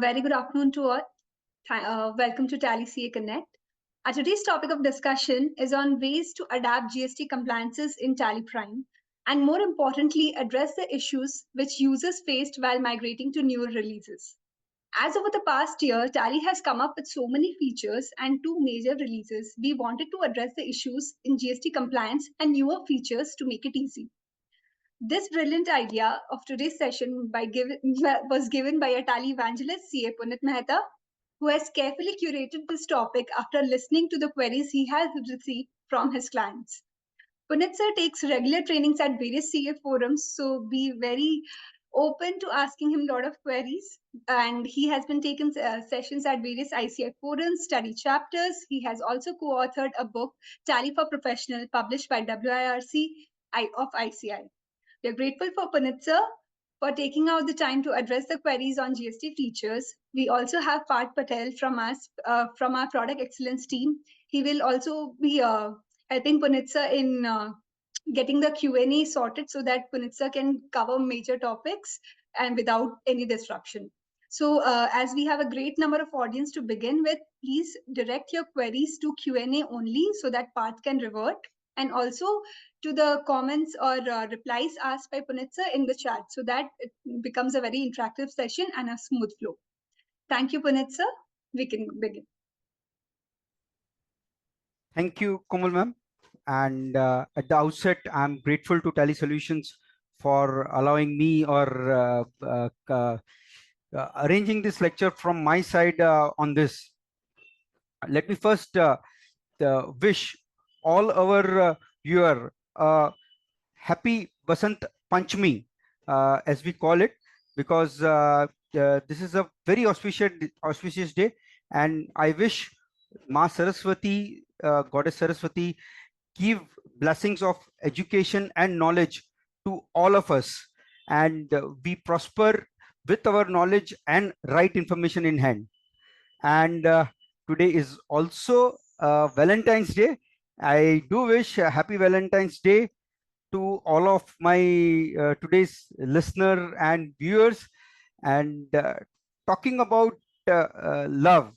Very good afternoon to all. Welcome to Tally CA Connect. Today's topic of discussion is on ways to adapt GST compliances in Tally Prime and, more importantly, address the issues which users faced while migrating to newer releases. As over the past year, Tally has come up with so many features and two major releases. We wanted to address the issues in GST compliance and newer features to make it easy. This brilliant idea of today's session was given by a Tally evangelist, CA Punit Mehta, who has carefully curated this topic after listening to the queries he has received from his clients. Punit sir takes regular trainings at various CA forums, so be very open to asking him a lot of queries. And he has been taking sessions at various ICI forums, study chapters. He has also co-authored a book, Tally for Professional, published by WIRC of ICI. We are grateful for Punit sir for taking out the time to address the queries on GST features. We also have Parth Patel from us, from our product excellence team. He will also be helping Punit sir in getting the Q&A sorted so that Punit sir can cover major topics and without any disruption. So as we have a great number of audience to begin with, please direct your queries to Q&A only so that Parth can revert, and also to the comments or replies asked by Punit sir in the chat so that it becomes a very interactive session and a smooth flow. Thank you, Punit sir. We can begin. Thank you, Komal ma'am. And at the outset, I'm grateful to Tally Solutions for allowing me or arranging this lecture from my side on this. Let me first wish all our viewer happy Basant Panchami, as we call it, because this is a very auspicious day, and I wish Ma Saraswati, Goddess Saraswati, give blessings of education and knowledge to all of us, and we prosper with our knowledge and right information in hand. And today is also Valentine's Day. I do wish a happy Valentine's Day to all of my today's listener and viewers. And talking about love,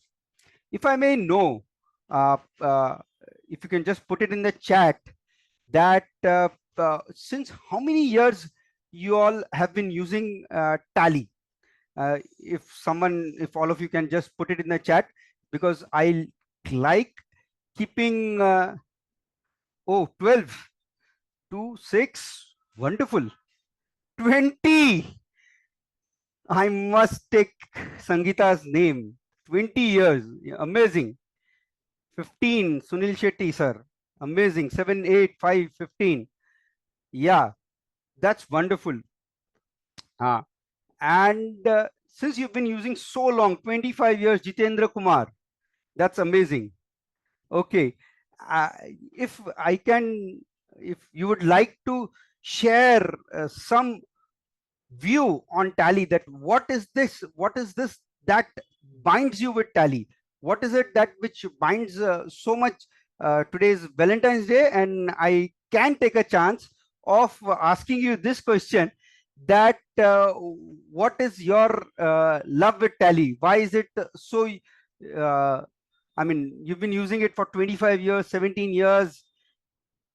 if I may know, uh, uh, if you can just put it in the chat, that since how many years you all have been using Tally? If all of you can just put it in the chat, because I like keeping 12 to 6, wonderful. 20, I must take Sangeeta's name. 20 years, amazing. 15, Sunil Shetty sir, amazing. 7, 8, 5, 15. Yeah, that's wonderful. And since you've been using so long, 25 years, Jitendra Kumar, that's amazing. Okay, uh, if I can, if you would like to share some view on Tally, that what is this that binds you with Tally, what is it that which binds so much today's Valentine's Day, and I can take a chance of asking you this question, that what is your love with Tally? Why is it so I mean, you've been using it for 25 years, 17 years.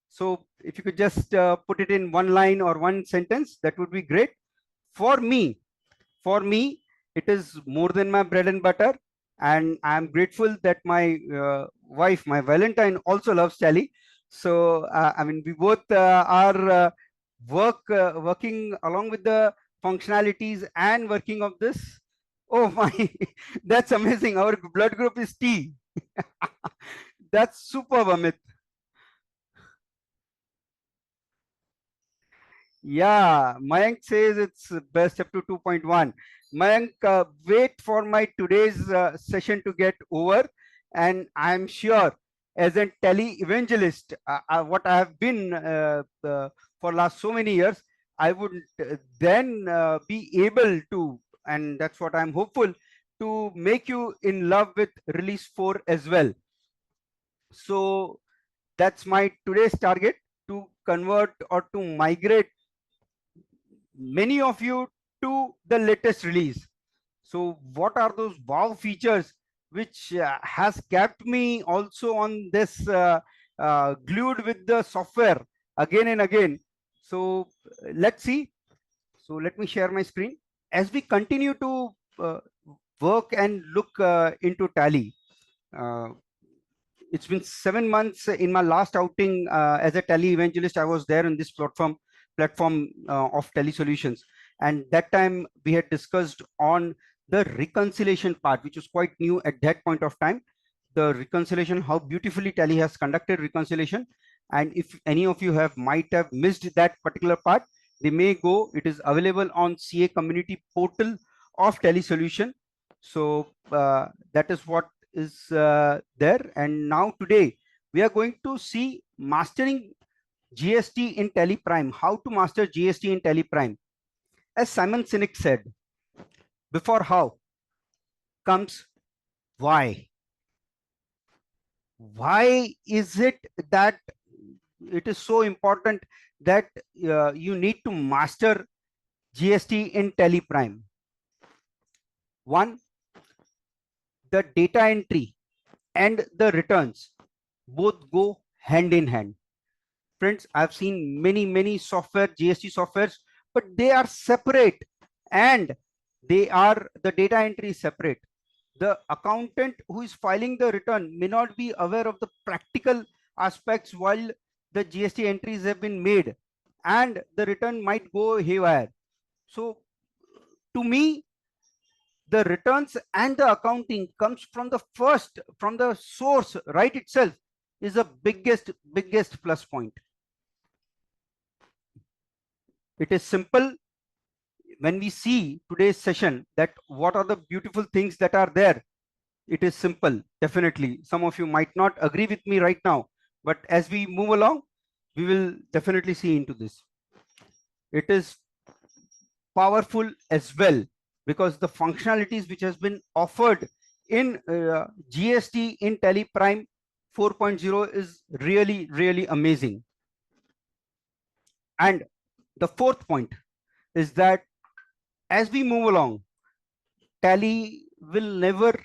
So if you could just put it in one line or one sentence, that would be great. For me, it is more than my bread and butter. And I'm grateful that my wife, my Valentine, also loves Tally. So, I mean, we both are working along with the functionalities and working of this. Oh my, that's amazing. Our blood group is T. That's superb, Amit. Yeah, Mayank says it's best up to 2.1. Mayank, wait for my today's session to get over, and I'm sure, as a tele evangelist, what I have been for last so many years, I would then be able to, and that's what I'm hopeful, to make you in love with release 4 as well. So that's my today's target, to convert or to migrate many of you to the latest release. So what are those wow features which has kept me also on this glued with the software again and again? So let's see. So let me share my screen. As we continue to work and look into Tally, uh, it's been 7 months in my last outing as a Tally evangelist. I was there in this platform of Tally Solutions, and that time we had discussed on the reconciliation part, which was quite new at that point of time. The reconciliation, how beautifully Tally has conducted reconciliation, and if any of you might have missed that particular part, they may go. It is available on CA community portal of Tally Solution. So that is what is there. And now today we are going to see mastering GST in Tally Prime. How to master GST in Tally Prime? As Simon Sinek said, before how comes why. Why is it that it is so important that you need to master GST in Tally Prime? One, the data entry and the returns both go hand in hand. Friends, I've seen many software, GST softwares, but they are separate, and the data entry is separate. The accountant who is filing the return may not be aware of the practical aspects while the GST entries have been made, and the return might go haywire. So to me, the returns and the accounting comes from the source right itself is the biggest plus point. It is simple. When we see today's session, that what are the beautiful things that are there, it is simple. Definitely some of you might not agree with me right now, but as we move along, we will definitely see into this. It is powerful as well, because the functionalities which has been offered in GST in Tally Prime 4.0 is really amazing. And the fourth point is that as we move along, Tally will never,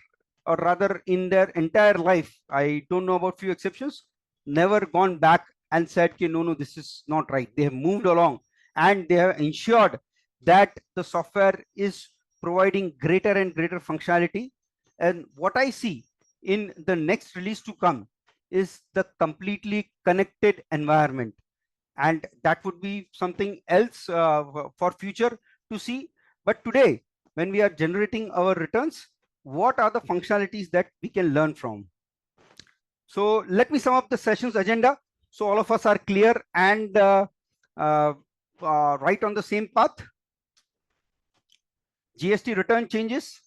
or rather in their entire life, I don't know about few exceptions, never gone back and said, no, this is not right. They have moved along and they have ensured that the software is providing greater and greater functionality. And what I see in the next release to come is the completely connected environment. And that would be something else for future to see. But today, when we are generating our returns, what are the functionalities that we can learn from? So let me sum up the session's agenda, so all of us are clear and right on the same path. GST return changes,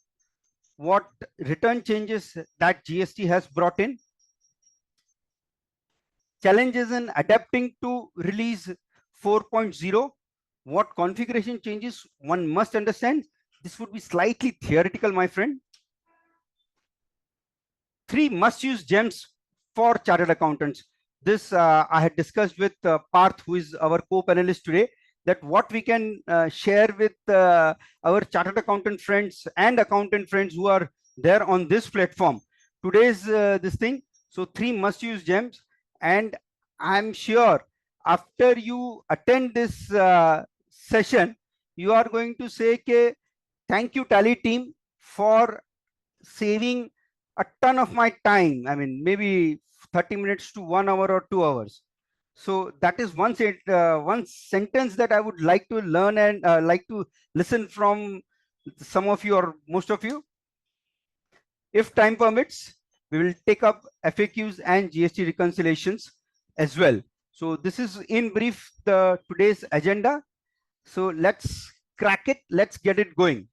what return changes that GST has brought in, challenges in adapting to release 4.0, what configuration changes one must understand. This would be slightly theoretical, my friend. 3 must-use gems for chartered accountants. This I had discussed with Parth, who is our co-panelist today, that what we can share with our chartered accountant friends and accountant friends who are there on this platform. Today's this thing. So 3 must-use gems, and I'm sure after you attend this session, you are going to say, "Okay, thank you, Tally team, for saving a ton of my time." I mean, maybe 30 minutes to 1 hour or 2 hours. So that is one sentence that I would like to learn and like to listen from some of you or most of you. If time permits, we will take up FAQs and GST reconciliations as well. So this is in brief the today's agenda. So let's crack it. Let's get it going.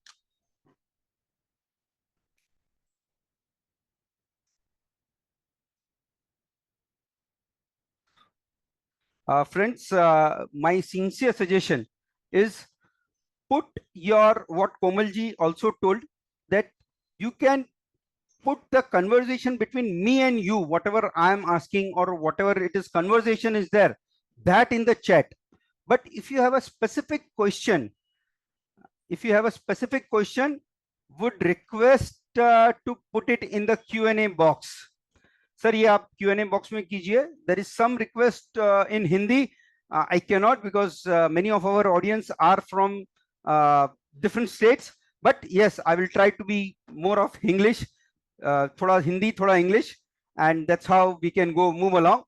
Friends, my sincere suggestion is put your, what Komalji also told, that you can put the conversation between me and you, whatever I am asking or whatever it is conversation is there, that in the chat. But if you have a specific question, would request to put it in the Q&A box. Sir, ये आप Q&A box में कीजिए. There is some request in Hindi. I cannot because many of our audience are from different states. But yes, I will try to be more of English. थोड़ा Hindi, थोड़ा English, and that's how we can move along.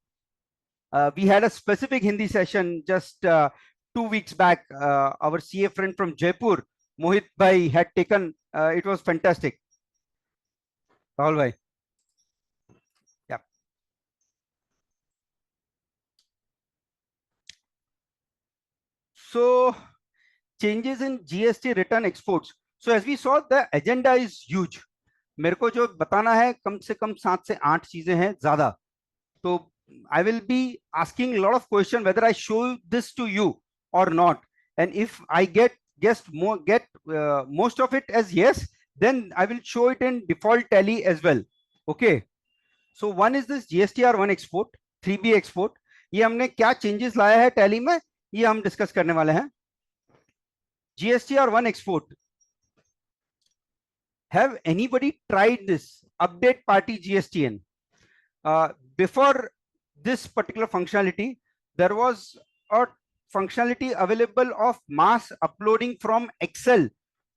We had a specific Hindi session just 2 weeks back. Our CA friend from Jaipur, Mohit Bhai, had taken. It was fantastic. Rahul Bhai. Yeah. So changes in GST return exports. So as we saw, the agenda is huge. मेरे को जो बताना है कम से कम 7 से 8 चीजें हैं ज्यादा. तो I will be asking a lot of questions whether I show this to you or not. And if I get most of it as yes, then I will show it in default tally as well. Okay. So one is this GSTR1 export, 3B export. ये हमने क्या changes लाया है tally में, ये हम discuss करने वाले हैं. GSTR1 export. Have anybody tried this update party GSTN? Before this particular functionality, there was a functionality available of mass uploading from Excel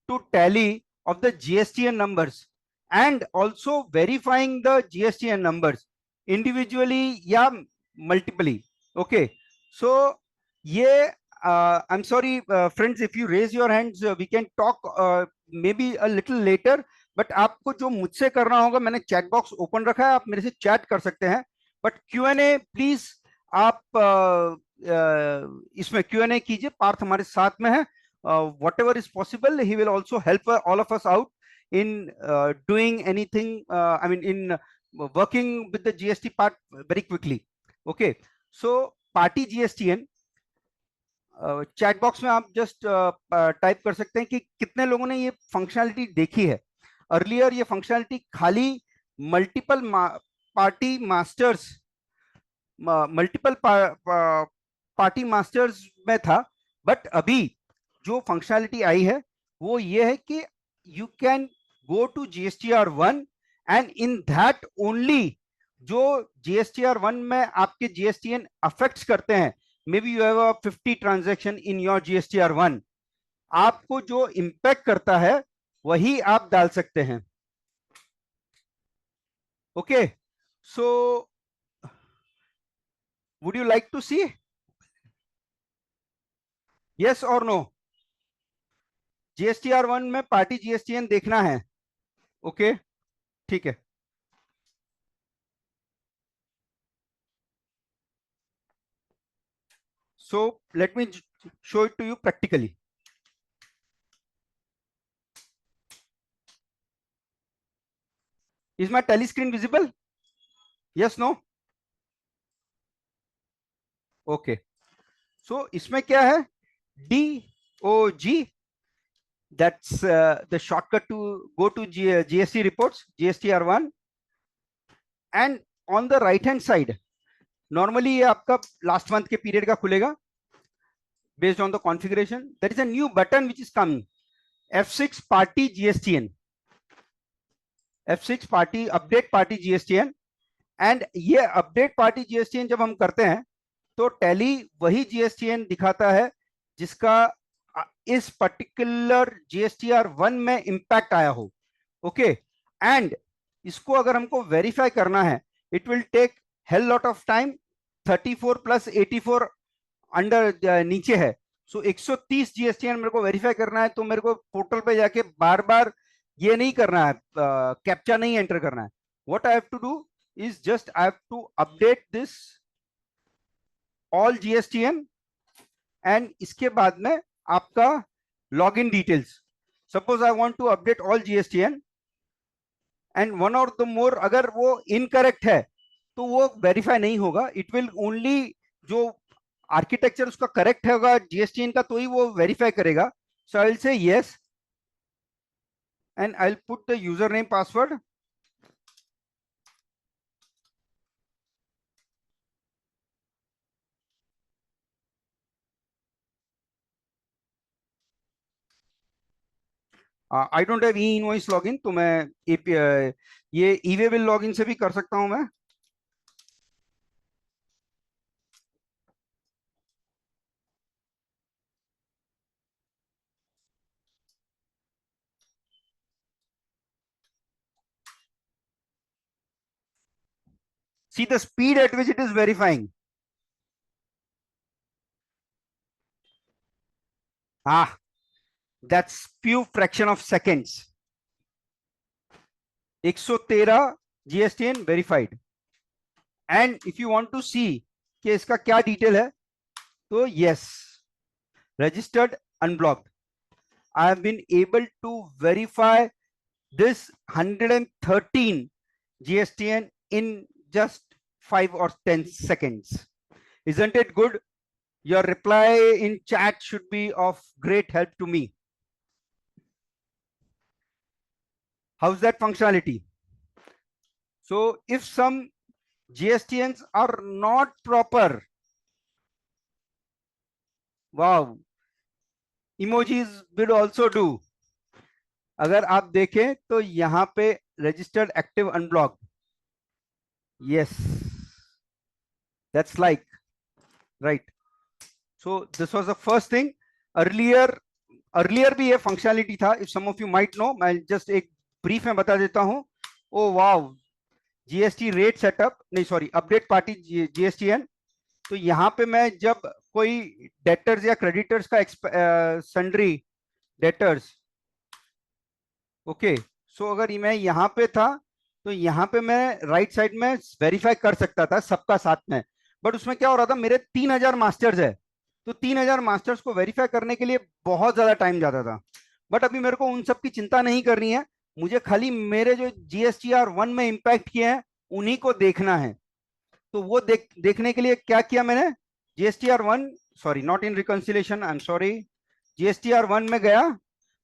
to tally of the GSTN numbers and also verifying the GSTN numbers individually या multiply. Okay, so yeah, I'm sorry friends, if you raise your hands we can talk maybe a little later, but आपको जो मुझसे करना होगा, मैंने chat box open रखा है, आप मेरे से चैट कर सकते हैं. बट Q&A प्लीज आप इसमें Q&A कीजिए. पार्थ हमारे साथ में है. whatever is possible, he will also help all of us out in doing anything. I mean, in working with the GST part very quickly. Okay, so party GSTN chat box में आप just type कर सकते हैं कि कितने लोगों ने ये फंक्शनलिटी देखी है. अर्लियर ये फंक्शनलिटी खाली multiple party masters party masters में था, बट अभी जो फंक्शनलिटी आई है वो ये है कि you can go to GSTR1 and in that only जो GSTR1 में आपके GSTN अफेक्ट्स करते हैं, maybe you have a 50 transaction in your GSTR1, आपको जो इंपैक्ट करता है वही आप डाल सकते हैं. Okay, so would you like to see, yes और नो? GSTR1 में पार्टी GSTN देखना है. ओके, ठीक है. So let me show it to you practically. Is my tally screen visible? Yes, no? Okay. So इसमें क्या है? DOG. That's the shortcut to go to GST reports, GSTR1. And on the right hand side, normally ये आपका last month के period का खुलेगा. Based on the configuration, there is a new button which is coming. F6 party GSTN. F6 party update party GSTN. And ये update party GSTN जब हम करते हैं तो टैली वही GSTN दिखाता है जिसका इस पर्टिकुलर GSTR1 में इंपैक्ट आया हो. ओके, एंड इसको अगर हमको वेरीफाई करना है, it will take hell lot of time. 34 plus 84 under नीचे है. सो 130 GSTN मेरे को वेरीफाई करना है, तो मेरे को पोर्टल पे जाके बार बार ये नहीं करना है, कैप्चा नहीं एंटर करना है. What I have to do is just I have to update this all GSTN and इसके बाद में आपका login details. Suppose I want to update all GSTN and one or the more, अगर वो incorrect है तो वो verify नहीं होगा. It will only जो architecture उसका correct होगा GSTN का तो ही वो verify करेगा. So I will say yes and I'll put the username password. I don't have E invoice login, तो मैं ये ई-वे बिल लॉगिन से भी कर सकता हूं मैं। See the speed at which it is verifying. Ah, that's few fraction of seconds. 113 GSTN verified. And if you want to see कि इसका क्या डिटेल है, तो yes, registered unblocked. I have been able to verify this 113 GSTN in just 5 or 10 seconds. Isn't it good? Your reply in chat should be of great help to me. How's that functionality? So if some GSTNs are not proper, wow, emojis will also do. अगर आप देखें तो यहाँ पे registered active unblocked. Yes, that's like right. So this was the first thing. Earlier भी ये functionality था. If some of you might know, मैं just एक brief में बता देता हूँ. Oh wow, GST rate setup, नहीं sorry, update party GSTN. तो यहाँ पे मैं जब कोई डेटर्स या क्रेडिटर्स का सन्ड्री डेटर्स, ओके, सो अगर मैं यहाँ पे था तो यहाँ पे मैं राइट साइड में वेरीफाई कर सकता था सबका साथ में, बट उसमें क्या हो रहा था, मेरे 3000 मास्टर्स है, तो 3000 मास्टर्स को वेरीफाई करने के लिए बहुत ज्यादा टाइम जाता था। बट अभी मेरे को उन सब की चिंता नहीं करनी है, मुझे खाली मेरे जो GSTR1 में इंपैक्ट किए हैं उन्हीं को देखना है। तो वो देखने के लिए क्या किया मैंने, GSTR1, sorry not in reconciliation, I am sorry, GSTR1 में गया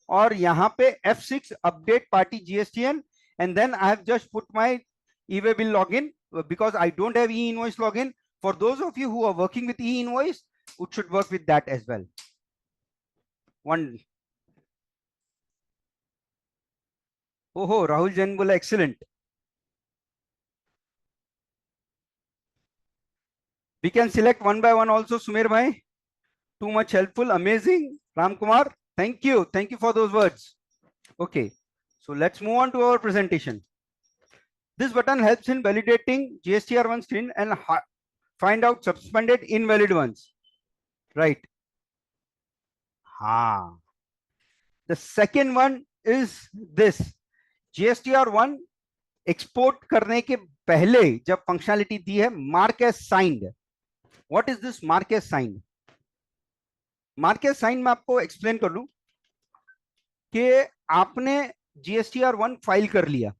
और यहाँ पे F6 update party GSTN, and then I have just put my e-way bill login because I don't have e-invoice login. For those of you who are working with e-invoice, it should work with that as well. Oh, Rahul Jain बोला excellent. We can select one by one also, Sumer bhai. Too much helpful, amazing. Ram Kumar, thank you for those words. Okay, so let's move on to our presentation. This button helps in validating GSTR1 screen and find out suspended invalid ones, right? The second one is this, GSTR1 export करने के पहले जब functionality दी है mark as signed. What is this mark as signed? Mark as signed मैं आपको explain कर लूं कि आपने GSTR1 फाइल कर लिया,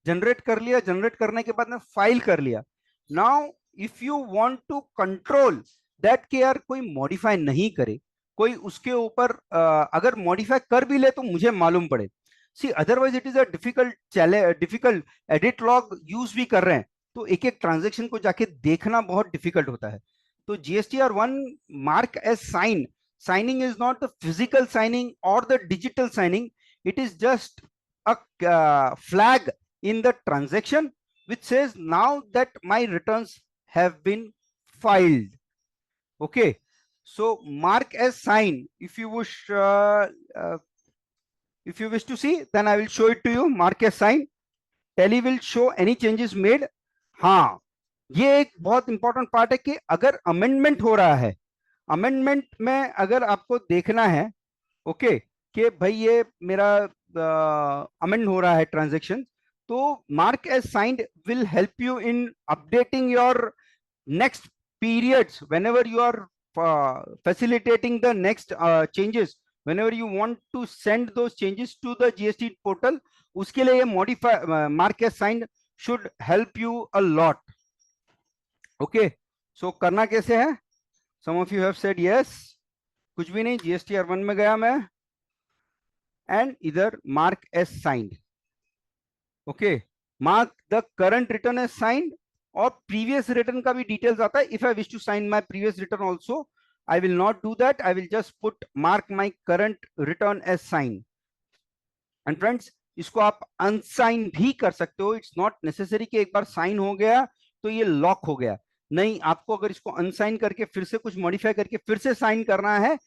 जनरेट कर लिया, जनरेट करने के बाद में फाइल कर लिया। Now if you want to control that के यार कोई मॉडिफाई नहीं करे, कोई उसके ऊपर अगर मॉडिफाई कर भी ले तो मुझे मालूम पड़े। See otherwise it is a difficult edit log use भी कर रहे हैं तो एक एक ट्रांजेक्शन को जाके देखना बहुत डिफिकल्ट होता है। तो GSTR1 mark as sign, signing is not the physical signing or the digital signing, it is just a flag in the transaction which says now that my returns have been filed. Okay, so mark as sign, if you wish to see, then I will show it to you. Mark as sign, tally will show any changes made. हाँ, ये एक बहुत important part है कि अगर amendment हो रहा है, अमेंडमेंट में अगर आपको देखना है ओके कि भाई ये मेरा अमेंड हो रहा है ट्रांजैक्शन, तो mark as signed will help you in updating your next periods whenever you are facilitating the next changes, whenever you want to send those changes to the GST portal, उसके लिए ये modify mark as signed should help you a lot. Okay, so करना कैसे है? Some of you have said yes. कुछ भी नहीं, GSTR1 में गया मैं and इधर mark as signed. Okay, mark the current return as signed और previous return का भी details आता है. If I wish to sign my previous return also, I will not do that. I will just put mark my current return as signed. And friends, इसको आप अनसाइन भी कर सकते हो. इट्स नॉट नेसेसरी कि एक बार साइन हो गया तो ये लॉक हो गया. नहीं, आपको अगर इसको अनसाइन करके फिर से कुछ मॉडिफाई करके फिर से साइन करना है,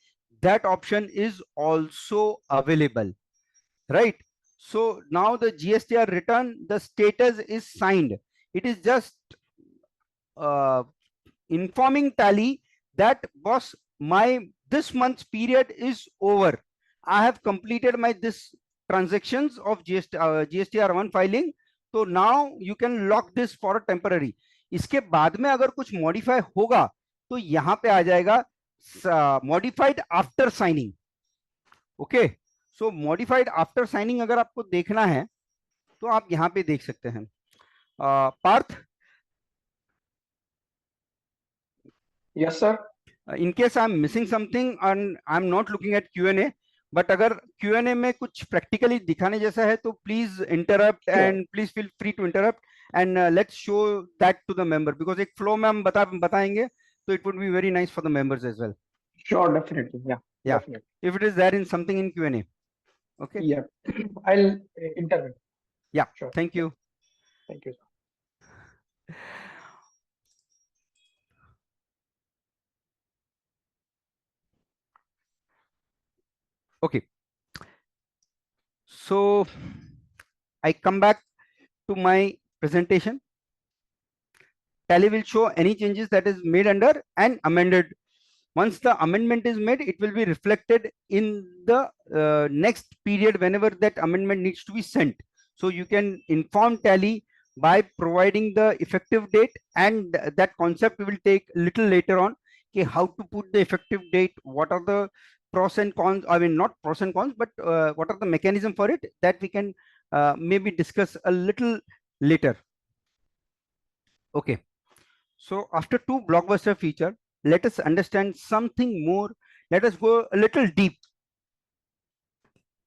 that option is also available, right? So now the GSTR return, the status is signed. It is just informing Tally that boss, my this month's period is over. I have completed my this transactions of GSTR1 filing. So now you can lock this for a temporary. इसके बाद में अगर कुछ modify होगा तो यहां पे आ जाएगा मॉडिफाइड आफ्टर साइनिंग. ओके, सो मॉडिफाइड आफ्टर साइनिंग अगर आपको देखना है तो आप यहां पे देख सकते हैं. Parth, yes sir. in case I'm missing something and I'm not looking at Q&A, but अगर Q&A में कुछ practically दिखाने जैसा है तो please interrupt and please feel free to interrupt and let's show that to the member, because एक flow में हम बताएंगे so it would be very nice for the members as well. Sure, definitely. Yeah. Definitely. If it is there in something in Q&A. Okay. Yeah, I'll intervene. Yeah. Sure. Thank you. Thank you, sir. Okay. So I come back to my presentation. Tally will show any changes that is made under and amended. Once the amendment is made, it will be reflected in the next period whenever that amendment needs to be sent. So you can inform Tally by providing the effective date, and that concept we will take little later on. Okay, how to put the effective date, what are the pros and cons, I mean not pros and cons, but what are the mechanism for it, that we can maybe discuss a little later. Okay, so after two blockbuster feature, let us understand something more. Let us go a little deep.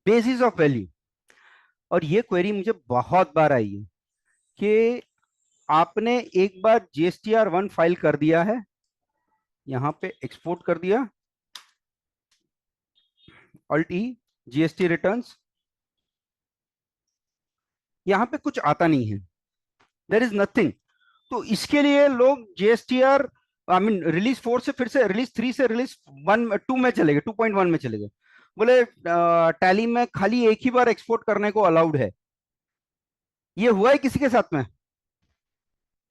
Basis of value. और ये query मुझे बहुत बार आई है कि आपने एक बार GSTR1 file कर दिया है, यहां पे एक्सपोर्ट कर दिया, Alt E, GST रिटर्न्स, यहां पे कुछ आता नहीं है, देयर इज नथिंग. तो इसके लिए लोग GSTR आई मीन रिलीज 4 से फिर से रिलीज 3 से रिलीज 2 में चले गए, 2.1 में चले गए. बोले टैली में खाली एक ही बार एक्सपोर्ट करने को अलाउड है. ये हुआ है किसी के साथ में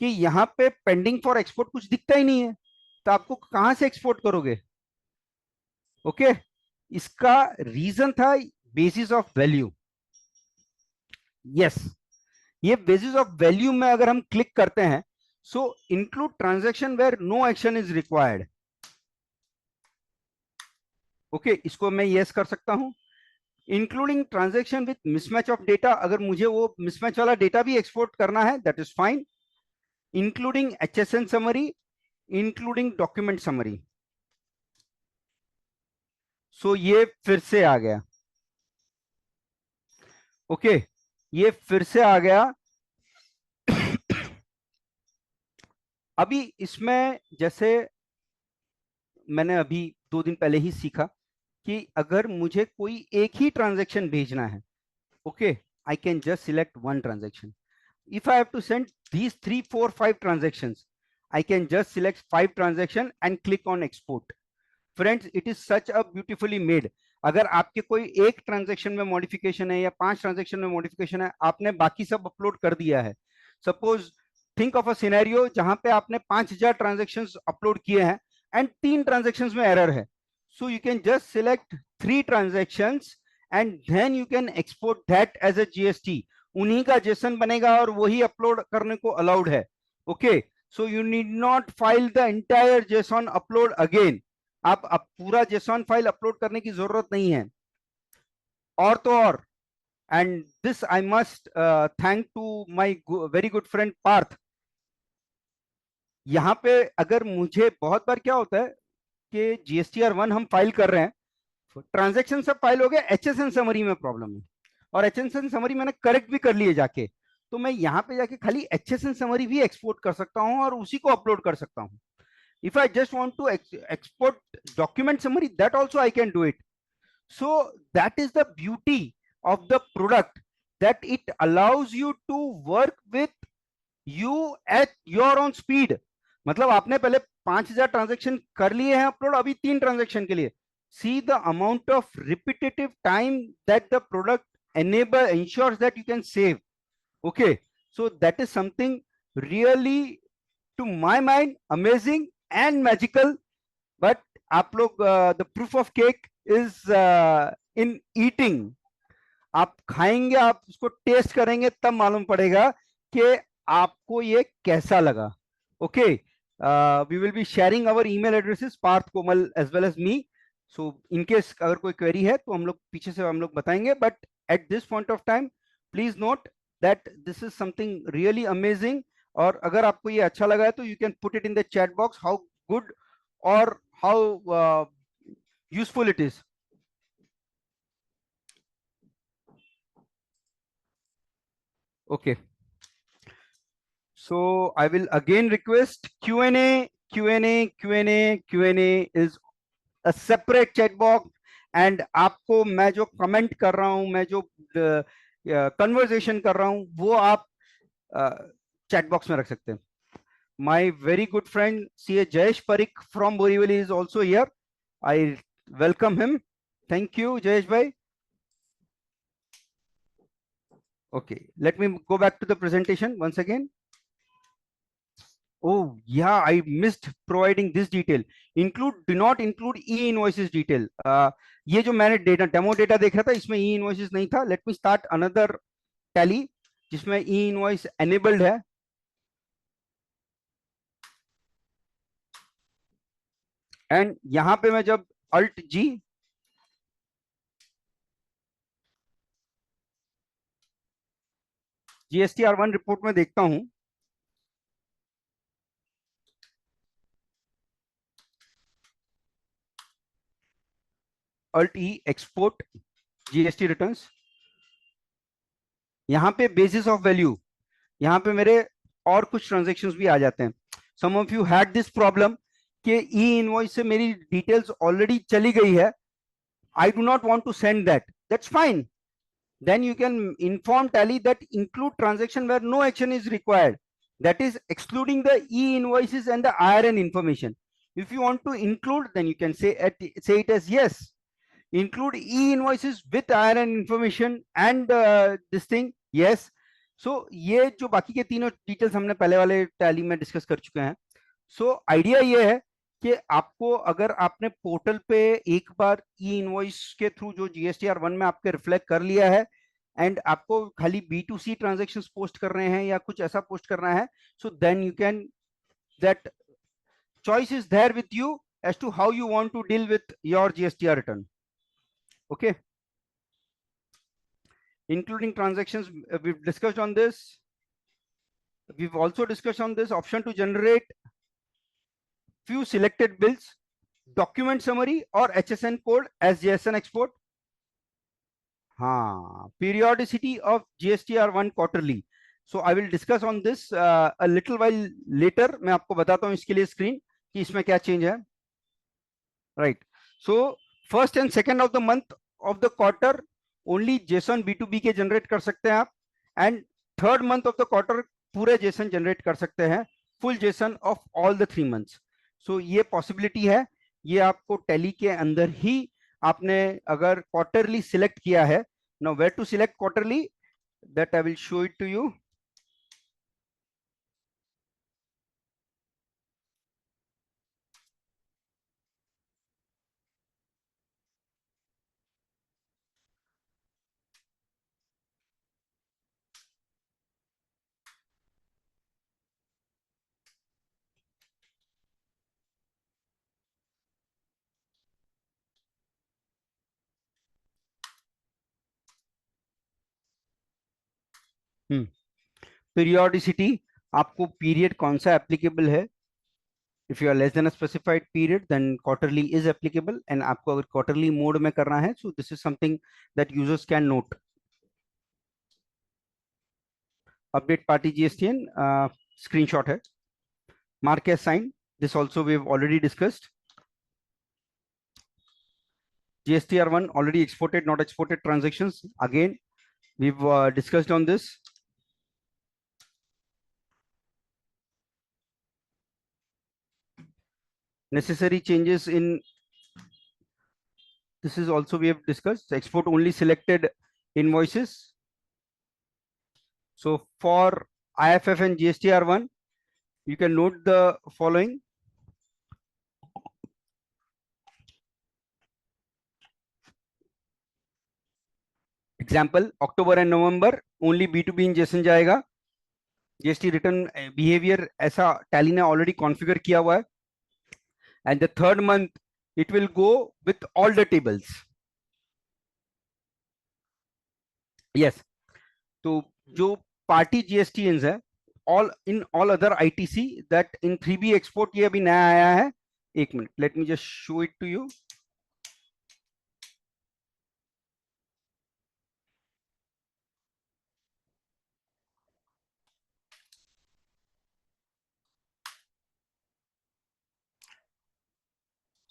कि यहाँ पे पेंडिंग फॉर एक्सपोर्ट कुछ दिखता ही नहीं है, तो आपको कहां से एक्सपोर्ट करोगे? ओके, इसका रीजन था बेसिस ऑफ वैल्यू. यस, ये बेसिस ऑफ वैल्यू में अगर हम क्लिक करते हैं, so include transaction where no action is required. Okay, इसको मैं यस कर सकता हूं. Including transaction with mismatch of data, अगर मुझे वो मिसमैच वाला डेटा भी एक्सपोर्ट करना है, that is fine. Including HSN summary, including document summary. So ये फिर से आ गया. ओके, ये फिर से आ गया. अभी इसमें जैसे मैंने अभी 2 दिन पहले ही सीखा कि अगर मुझे कोई एक ही ट्रांजैक्शन भेजना है, okay, I can just select one transaction. If I have to send these 3 4 5 transactions, I can just select 5 transaction and click on export. Friends, it is such a beautifully made. अगर आपके कोई एक transaction में modification है या 5 transaction में modification है, आपने बाकी सब अपलोड कर दिया है. Suppose think of a scenario जहां पे आपने 5000 ट्रांजैक्शंस अपलोड किए हैं एंड 3 ट्रांजैक्शंस में एरर है. So you can just select 3 transactions and then you can export that as a GST. उन्हीं का जेसन बनेगा और वही अपलोड करने को अलाउड है. Okay, so you need not file the entire Jason upload again. आप पूरा जेसन फाइल अपलोड करने की जरूरत नहीं है. और तो और, and this I must thank to my very good friend Parth. यहां पे अगर मुझे बहुत बार क्या होता है कि GSTR1 हम फाइल कर रहे हैं, ट्रांजैक्शन सब फाइल हो गया, HSN समरी में प्रॉब्लम है, और HSN समरी मैंने करेक्ट भी कर लिए जाके, तो मैं यहाँ पे जाके खाली HSN समरी भी एक्सपोर्ट कर सकता हूँ और उसी को अपलोड कर सकता हूँ. If I just want to export document summary, that also I can do it. So that is the beauty of the product. that it allows you to work with you at your own speed. मतलब आपने पहले 5000 transaction कर लिए हैं upload, अभी 3 transaction के लिए. See the amount of repetitive time that the product ensures that you can save. Okay, so that is something really, to my mind, amazing and magical. But आप लोग the proof of cake is in eating. आप खाएंगे, आप उसको test करेंगे, तब मालूम पड़ेगा कि आपको ये कैसा लगा. Okay, we will be sharing our email addresses, Parth, Komal as well as me. So in case अगर कोई query है तो हम लोग पीछे से हम लोग बताएंगे. But at this point of time, please note that this is something really amazing. और अगर आपको ये अच्छा लगा है तो you can put it in the chat box how good or how useful it is. Okay. So I will again request Q&A. Q&A is a separate chat box, and आपको मैं जो comment कर रहा हूँ, मैं जो conversation कर रहा हूँ, वो आप chat box में रख सकते हैं. My very good friend CA Jayesh Parikh from Borivali is also here. I welcome him. Thank you, Jayesh bhai. Okay, let me go back to the presentation once again. Oh yeah, I missed providing this detail. Do not include e-invoices detail. ये जो मैंने demo data देख रहा था, इसमें e-invoices नहीं था. Let me start another tally जिसमें e-invoice enabled है. And यहाँ पे मैं जब Alt G GSTR1 रिपोर्ट में देखता हूं, Alt E export GST returns. यहाँ पे basis of value, यहाँ पे मेरे और कुछ ट्रांजेक्शंस भी आ जाते हैं. Some of you had this problem कि e-invoice से मेरी डिटेल्स ऑलरेडी चली गई है. I do not want to send that. That's fine. Then you can inform Tally that include transaction where no action is required. That is excluding the e-invoices and the IRN information. If you want to include, then you can say it as yes. Include e-invoices with IRN information and this thing, yes. So ये जो बाकी के तीनों details हमने पहले वाले tally में discuss कर चुके हैं. So आइडिया ये है कि आपको, अगर आपने पोर्टल पे एक बार ई इनवॉइस के थ्रू जो GSTR1 में आपके रिफ्लेक्ट कर लिया है, एंड आपको खाली B2C ट्रांजैक्शंस पोस्ट कर रहे हैं या कुछ ऐसा पोस्ट करना है, so then you can, that choice is there with you as to how you want to deal with your GSTR return. Okay, including transactions, we've discussed on this. We've also discussed on this option to generate few selected bills, document summary or HSN code as JSON export. Periodicity of GSTR1 quarterly. So I will discuss on this a little while later. मैं आपको बताता हूँ इसके लिए screen कि इसमें क्या change है. Right. So first and second of the month of the quarter only JSON B2B के generate कर सकते हैं आप, and third month of the quarter पूरे JSON generate कर सकते हैं, full JSON of all the 3 months. So ये possibility है, ये आपको Tally के अंदर ही आपने अगर quarterly select किया है. Now where to select quarterly, that I will show it to you. Periodicity, आपको पीरियड कौन सा एप्लीकेबल है. If you are less than a specified period, then quarterly is applicable. And आपको अगर quarterly mode में करना है, so this is something that users can note. Update party GSTN screenshot है. Mark as sign. This also we have already discussed. GSTR1 already exported, not exported transactions. Again, We've discussed on this. Necessary changes in this is also we have discussed. Export only selected invoices. So for IFF and GSTR1, you can note the following. Example, October and November only B2B injection जाएगा. GST return behavior ऐसा Tally ने already configure किया हुआ है. And the third month it will go with all the tables. Yes. तो जो party GSTNs है, all in all other ITC that in 3B export ये अभी नया आया है. एक minute, let me just show it to you.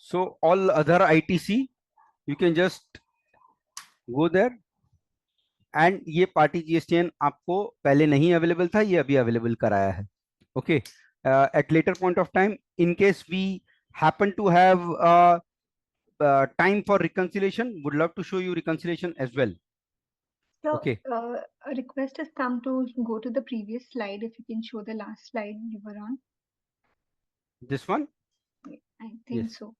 So all other ITC, you can just go there. And ये पार्टी GSTN आपको पहले नहीं अवेलेबल था, ये अभी अवेलेबल कराया है. Okay. At later point of time, in case we happen to have time for reconciliation, would love to show you reconciliation as well. So, Okay. A request has come to go to the previous slide. If you can show the last slide you were on. This one? I think Yes. so.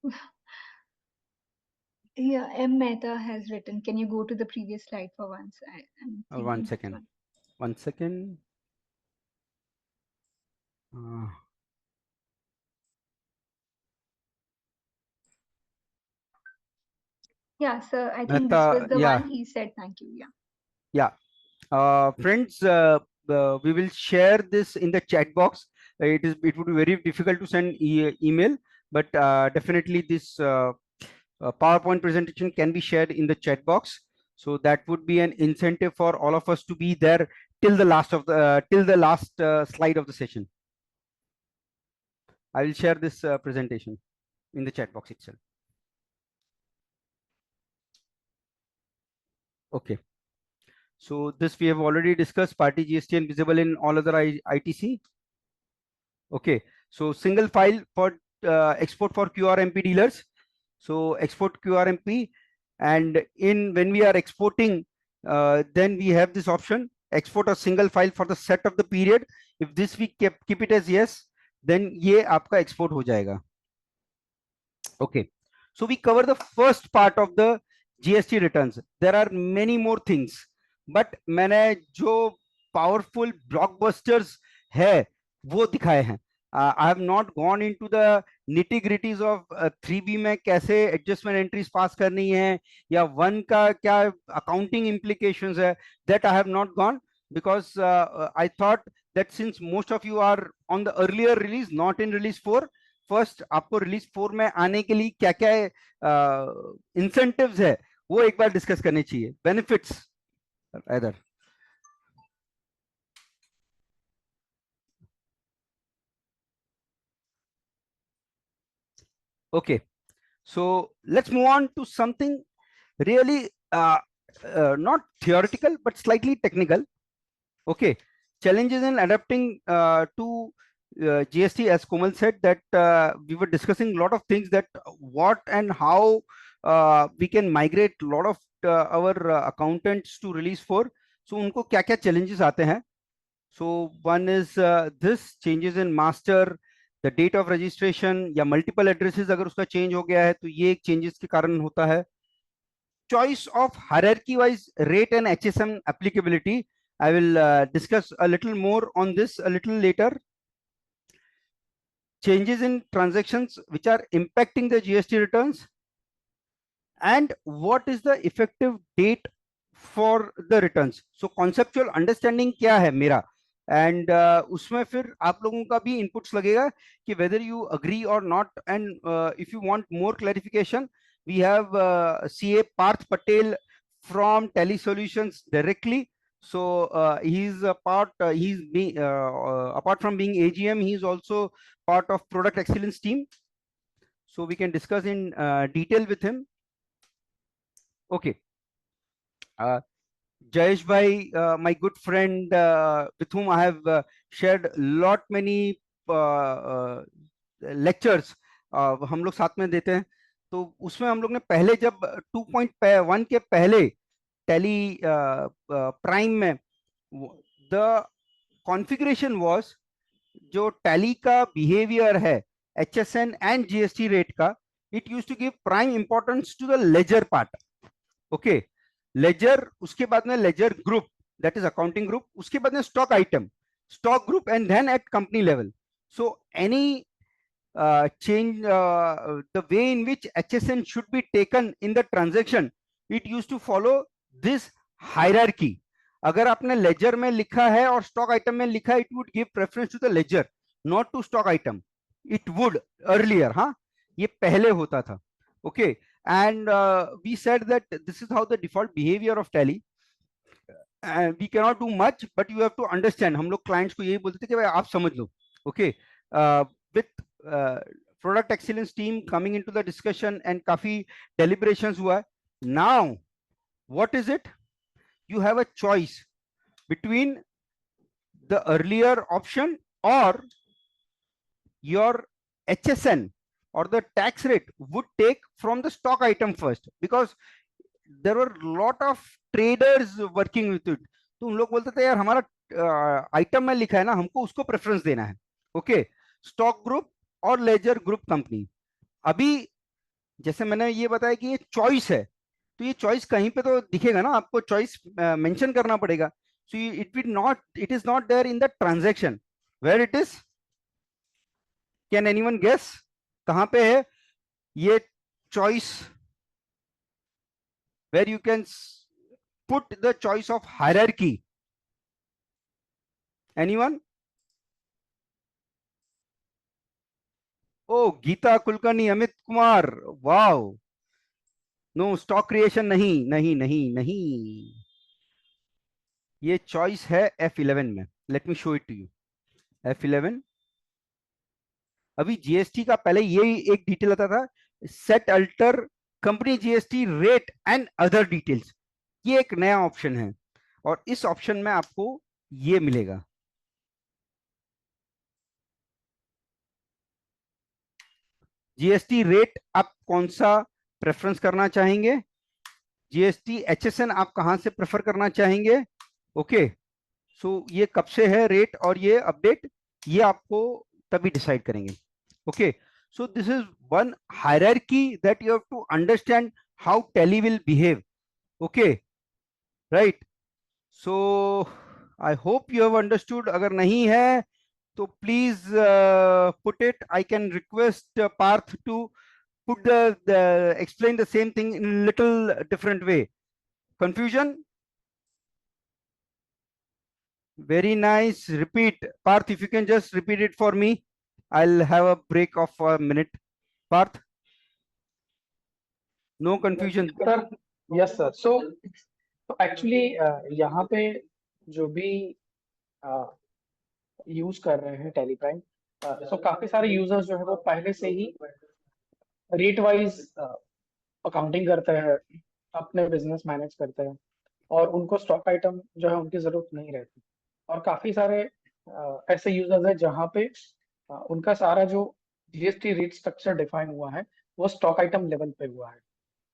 Yeah, M. Mehta has written. Can you go to the previous slide for once? I'm One thinking second. one. 1 second. Yeah, sir. I think Mehta, this was the yeah. one he said. Thank you. Yeah. Yeah. Friends, we will share this in the chat box. It would be very difficult to send email, but definitely this PowerPoint presentation can be shared in the chat box. So that would be an incentive for all of us to be there till the last of the slide of the session. I will share this presentation in the chat box itself. Okay. So this we have already discussed. Party GSTN visible in all other ITC. Okay. So single file for export for QRMP dealers. So export QRMP, and when we are exporting, then we have this option, export a single file for the set of the period. If this we keep it as yes, then ये आपका export हो जाएगा. Okay. So we cover the first part of the GST returns. There are many more things, but मैंने जो powerful blockbusters है वो दिखाए हैं. I have not gone into the nitty gritties of 3B में कैसे adjustment entries pass करनी है या 1 का क्या accounting implications है, that I have not gone, because I thought that since most of you are on the earlier release, not in release 4, first आपको release 4 में आने के लिए क्या क्या इंसेंटिव्स है वो एक बार डिस्कस करनी चाहिए. बेनिफिट्स इधर. Okay, so let's move on to something really not theoretical but slightly technical. Okay, challenges in adapting to GST, as Komal said, that we were discussing a lot of things, that what and how we can migrate a lot of our accountants to release 4. So उनको क्या क्या challenges आते हैं. So one is this changes in master, the date of registration या multiple addresses अगर उसका change हो गया है तो ये एक changes के कारण होता है. Choice of hierarchy wise rate and HSM applicability. I will discuss a little more on this a little later. Changes in transactions which are impacting the GST returns, and what is the effective date for the returns. So conceptual understanding क्या है मेरा, and उसमें फिर आप लोगों का भी inputs लगेगा कि whether you agree or not, and if you want more clarification, we have CA Parth Patel from Tally Solutions directly. So he's a part, apart from being AGM, he's also part of product excellence team. So we can discuss in detail with him. Okay. Jayesh bhai, my good friend, with whom I have shared lot many lectures, हम लोग साथ में देते हैं, तो उसमें हम लोग ने पहले जब 2.1 के पहले टैली प्राइम में द कॉन्फ़िगरेशन वाज, जो टैली का बिहेवियर है HSN एंड GST रेट का, it use to give prime importance to the ledger part. Okay, ledger, उसके बाद में ledger group, that is accounting group, उसके बाद में stock item, stock group, and then at company level. So any change, the way in which HSN should be taken in the transaction, it used to follow this hierarchy. अगर आपने laser में लिखा है और stock item में लिखा है, it would give preference to the ledger, not to stock item. It would earlier, हाँ, ये पहले होता था. Okay, and we said that this is how the default behavior of Tally, and we cannot do much, but you have to understand. हम लोग clients को यही बोलते थे कि भाई आप समझ लो. Okay, with product excellence team coming into the discussion and काफी deliberations हुआ. Now what is it? You have a choice between the earlier option or your HSN or the tax rate would take from the stock item first, because there were lot of traders working with it. तो उन लोग बोलते थे यार हमारा item में लिखा है ना, हमको उसको प्रेफरेंस देना है. ओके, स्टॉक ग्रुप और लेजर ग्रुप कंपनी. अभी जैसे मैंने ये बताया कि ये चॉइस है, तो ये चॉइस कहीं पे तो दिखेगा ना, आपको चॉइस मेंशन करना पड़ेगा. So it is not there in the transaction. Where it is? Can anyone guess कहां पे है ये choice, where you can put the choice of hierarchy? Anyone? Oh, Geeta Kulkarni, Amit Kumar, wow. No, stock creation नहीं, नहीं, नहीं, नहीं. ये choice है F11 में. Let me show it to you. F11. अभी जीएसटी का पहले ये एक डिटेल आता था, set alter company GST rate and other details. ये एक नया ऑप्शन है और इस ऑप्शन में आपको ये मिलेगा. जीएसटी रेट आप कौन सा प्रेफरेंस करना चाहेंगे, जीएसटी एचएसएन आप कहां से प्रेफर करना चाहेंगे. ओके, सो ये कब से है रेट और ये अपडेट, ये आपको तभी डिसाइड करेंगे. Okay, so this is one hierarchy that you have to understand how Tally will behave. Okay, right? So I hope you have understood. अगर नहीं है तो please put it. I can request Parth to put the explain the same thing in a little different way. Confusion? Very nice. Repeat, Parth. If you can just repeat it for me, I'll have a break of a minute. Parth? No confusion. Sir, yes sir. So actually यहाँ पे जो भी use कर रहे हैं tally prime, सो काफी सारे users जो है वो पहले से ही रेट वाइज अकाउंटिंग करते हैं, अपने बिजनेस मैनेज करते हैं और उनको स्टॉक आइटम जो है उनकी जरूरत नहीं रहती. और काफी सारे ऐसे यूजर्स हैं जहाँ पे उनका सारा जो जीएसटी रेट स्ट्रक्चर डिफाइन हुआ है वो स्टॉक आइटम लेवल पे हुआ है.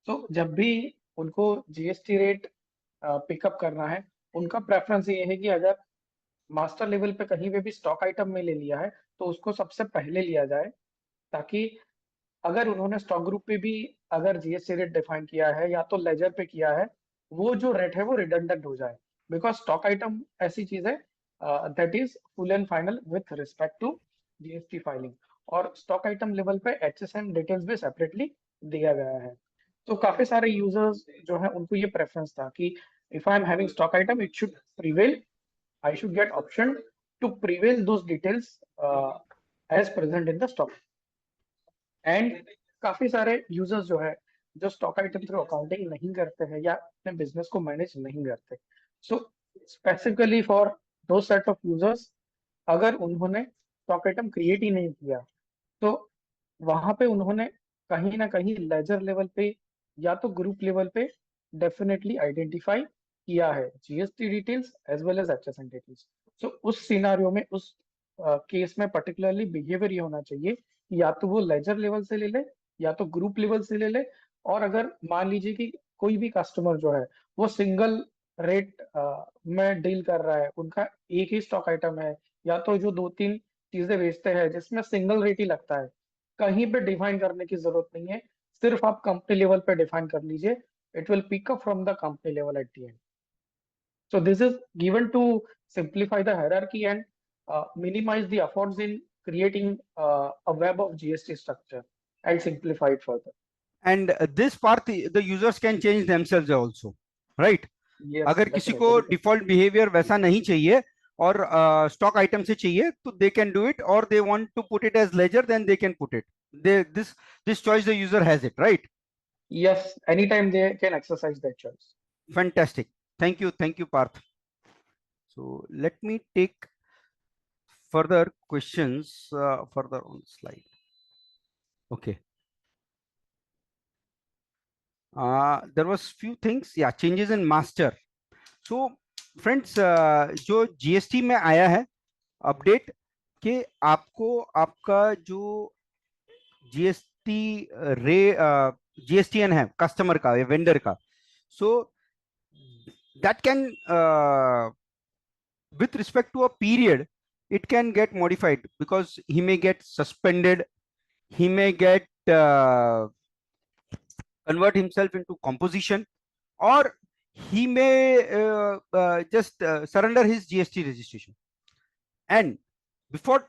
तो जब भी उनको जीएसटी रेट पिकअप करना है, उनका प्रेफरेंस ये है कि अगर मास्टर लेवल पे कहीं पे भी स्टॉक आइटम में ले लिया है तो उसको सबसे पहले लिया जाए, ताकि अगर उन्होंने स्टॉक ग्रुप पे भी अगर जीएसटी रेट डिफाइन किया है या तो लेजर पे किया है, वो जो रेट है वो रिडंडेंट हो जाए. बिकॉज स्टॉक आइटम ऐसी चीज है that is full and final with respect to GST filing. और स्टॉक आइटम लेवल पे एचएसएन डिटेल्स भी सेपरेटली दिया गया है. तो काफी सारे यूजर्स जो है उनको ये प्रेफरेंस था कि if I am having stock item it should prevail, I should get option to prevail those details as present in the stock. And काफी सारे यूजर्स जो है जो स्टॉक आइटम थ्रू अकाउंटिंग नहीं करते हैं या अपने बिजनेस को मैनेज नहीं करते, सो स्पेसिफिकली फॉर दो सेट ऑफ यूजर्स, अगर उन्होंने स्टॉक आइटम क्रिएट ही नहीं किया तो वहां पे उन्होंने कहीं ना कहीं लेजर लेवल पे या तो ग्रुप लेवल पे डेफिनेटली आइडेंटिफाई किया है GST details as well as HSN details. So उस सिनारियो में, उस केस में पर्टिकुलरली बिहेवियर ये होना चाहिए कि या तो वो लेजर लेवल से ले ले या तो ग्रुप लेवल से ले ले। और अगर मान लीजिए कि कोई भी कस्टमर जो है वो सिंगल रेट में डील कर रहा है, उनका एक ही स्टॉक आइटम है, या तो जो 2-3 चीजें बेचते हैं जिसमें सिंगल रेट ही लगता है, कहीं पे डिफाइन करने की जरूरत नहीं है, सिर्फ आप कंपनी लेवल पे डिफाइन कर लीजिए। It will pick up from the company level at the end. So this is given to simplify the hierarchy and minimize the efforts in creating a web of GST structure and simplify it further. And this part the users can change themselves also, right? Yes, अगर किसी को definitely. Default behaviour वैसा नहीं चाहिए और stock item से चाहिए तो दे कैन डू इट, और they want to put it as ledger then they can put it, this choice the user has it, right? Yes, anytime they can exercise that choice. Fantastic. Thank you Parth. So let me take further questions further on slide. Okay. There was few things, yeah, changes in master. So friends, जो GST में आया है update कि आपको आपका जो GST रे GSTN है कस्टमर का या वेंडर का, so that can with respect to a period it can get modified because he may get suspended, he may get convert himself into composition, or he may just surrender his GST registration. And before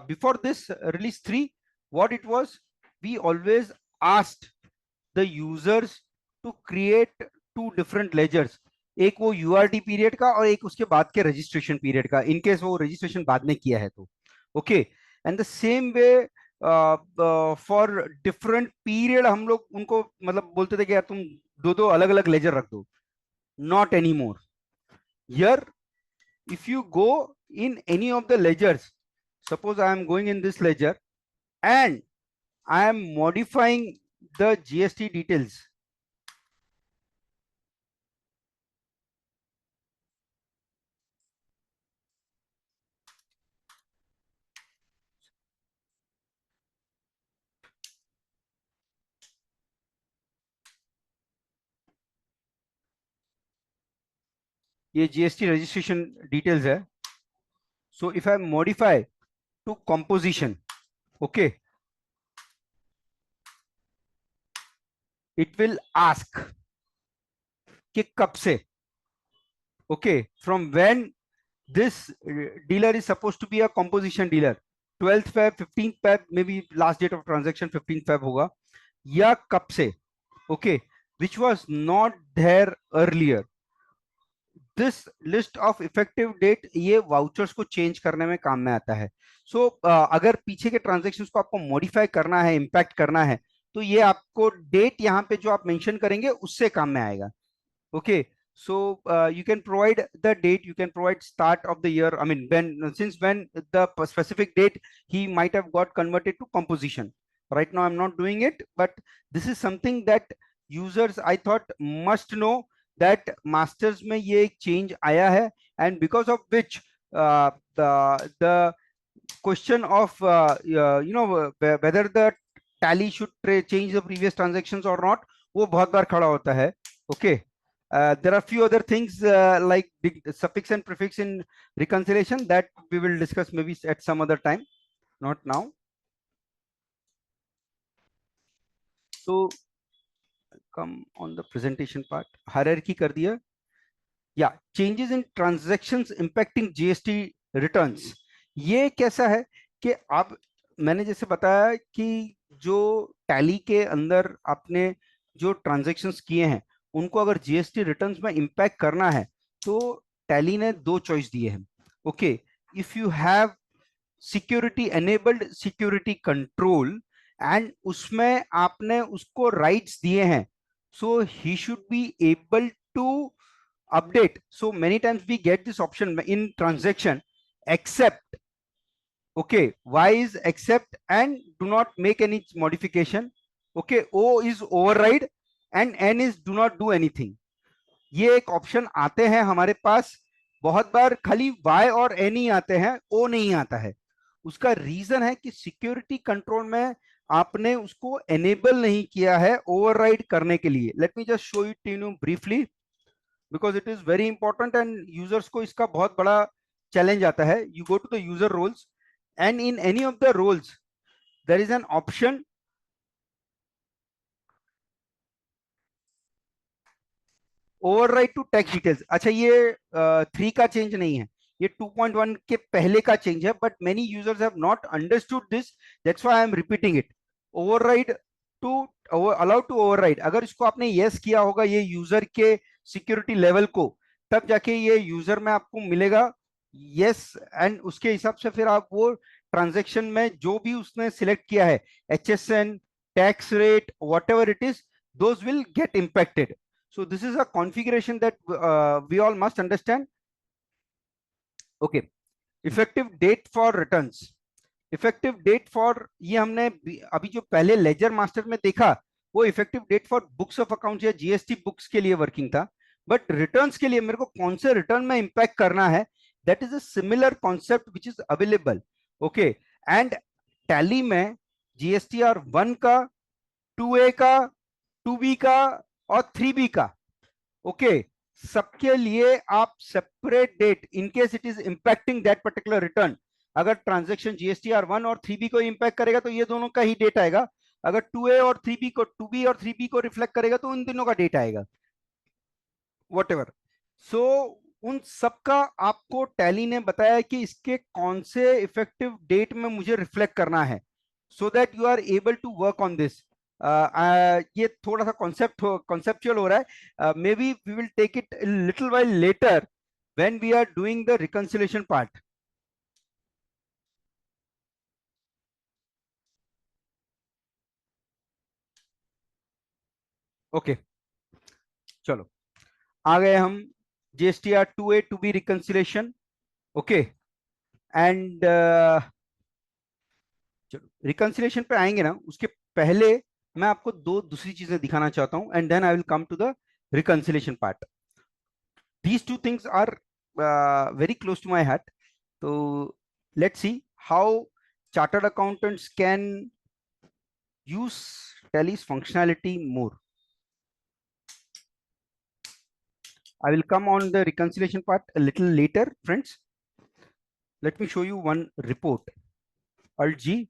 before this release 3, what it was, we always asked the users to create 2 different ledgers, एक वो यूआरडी period का और एक उसके बाद के registration period का, in case वो रजिस्ट्रेशन बाद में किया है तो। Okay, and the same way for different period हम लोग उनको मतलब बोलते थे कि यार तुम 2 अलग अलग लेजर रख दो, not any more. Here if you go in any of the ledgers, suppose I am going in this ledger and I am modifying the GST details, ये GST registration details है. So if I modify to composition, okay, it will ask कि कब से, okay, from when this dealer is supposed to be a composition dealer, 12th Feb, 15th Feb, maybe last date of transaction 15th Feb होगा, या कब से, okay, which was not there earlier. This list of effective date ये vouchers को change करने में काम में आता है. सो अगर पीछे के ट्रांजैक्शंस को आपको मॉडिफाई करना है, इंपैक्ट करना है, तो ये आपको डेट यहाँ पे जो आप मेंशन करेंगे उससे काम में आएगा. Okay, so you can provide the date, you can provide start of the year, I mean when the specific date he might have got converted to composition. Right now I'm not doing it, but this is something that users I thought must know, that masters में ये एक change आया है, and because of which the question of whether the tally should change the previous transactions or not, वो बहुत बार खड़ा होता है. Okay. There are few other things like suffix and prefix in reconciliation that we will discuss maybe at some other time, not now. So come on the presentation part. Hierarchy कर दिया. Yeah, changes in transactions impacting GST returns. ये कैसा है कि आप, मैंने जैसे बताया कि जो टैली के अंदर आपने जो ट्रांजैक्शंस किए हैं उनको अगर जीएसटी रिटर्न्स में इंपैक्ट करना है तो टैली ने 2 चॉइस दिए हैं. Okay, if you have security enabled security control and उसमें आपने उसको राइट्स दिए हैं, so he should be able to update. So many times we get this option in transaction, except, okay, y is accept and do not make any modification. Okay, o is override and n is do not do anything. ये एक option आते हैं हमारे पास, बहुत बार खाली Y और N ही आते हैं, O नहीं आता है। उसका रीजन है कि सिक्योरिटी कंट्रोल में आपने उसको एनेबल नहीं किया है ओवरराइड करने के लिए। Let me just show it to you briefly, because it is very important and users को इसका बहुत बड़ा चैलेंज आता है। You go to the user roles and in any of the roles there is an option override to text details. अच्छा, ये 3 का change नहीं है, ये 2.1 के पहले का चेंज है, but many users have not understood this, that's why I am repeating it. Override to allowed to override, अगर इसको आपने यस किया होगा ये यूजर के सिक्योरिटी लेवल को, तब जाके ये यूजर में आपको मिलेगा यस, एंड उसके हिसाब से फिर आप वो ट्रांजेक्शन में जो भी उसने सिलेक्ट किया है, HSN, tax rate, what ever it is, those will get impacted. So this is a configuration that we all must understand. Okay, effective date for returns. Effective date for, ये हमने अभी जो पहले लेजर मास्टर में देखा, वो effective date for books of account या GST books के लिए वर्किंग था, बट रिटर्न्स के लिए मेरे को कौन से रिटर्न में इंपैक्ट करना है, that is a similar concept which is available. Okay, and tally में जीएसटीआर 1 का, 2A का, 2B का और 3B का, ओके, सबके लिए आप separate date, in case it is impacting that particular return, अगर ट्रांजैक्शन जीएसटीआर 1 और 3B को इंपैक्ट करेगा तो ये दोनों का ही डेट आएगा, अगर 2A और 3B को, 2B और 3B को रिफ्लेक्ट करेगा तो उन दोनों का डेट आएगा, वॉट एवर. सो उन सबका आपको टैली ने बताया कि इसके कौन से इफेक्टिव डेट में मुझे रिफ्लेक्ट करना है, so that you are able to work on this. ये थोड़ा सा कॉन्सेप्चुअल हो रहा है, maybe we will take it little while later when we are doing the reconciliation part. Okay, चलो आ गए हम GSTR 2A 2B reconciliation. Okay, and चलो रिकंसिलिएशन पे आएंगे ना, उसके पहले मैं आपको दूसरी चीजें दिखाना चाहता हूं, and then I will come to the reconciliation part. These two things are very close to my heart. So let's see how chartered accountants can use Tally's functionality more. I will come on the reconciliation part a little later, friends. Let me show you one report. Alt G,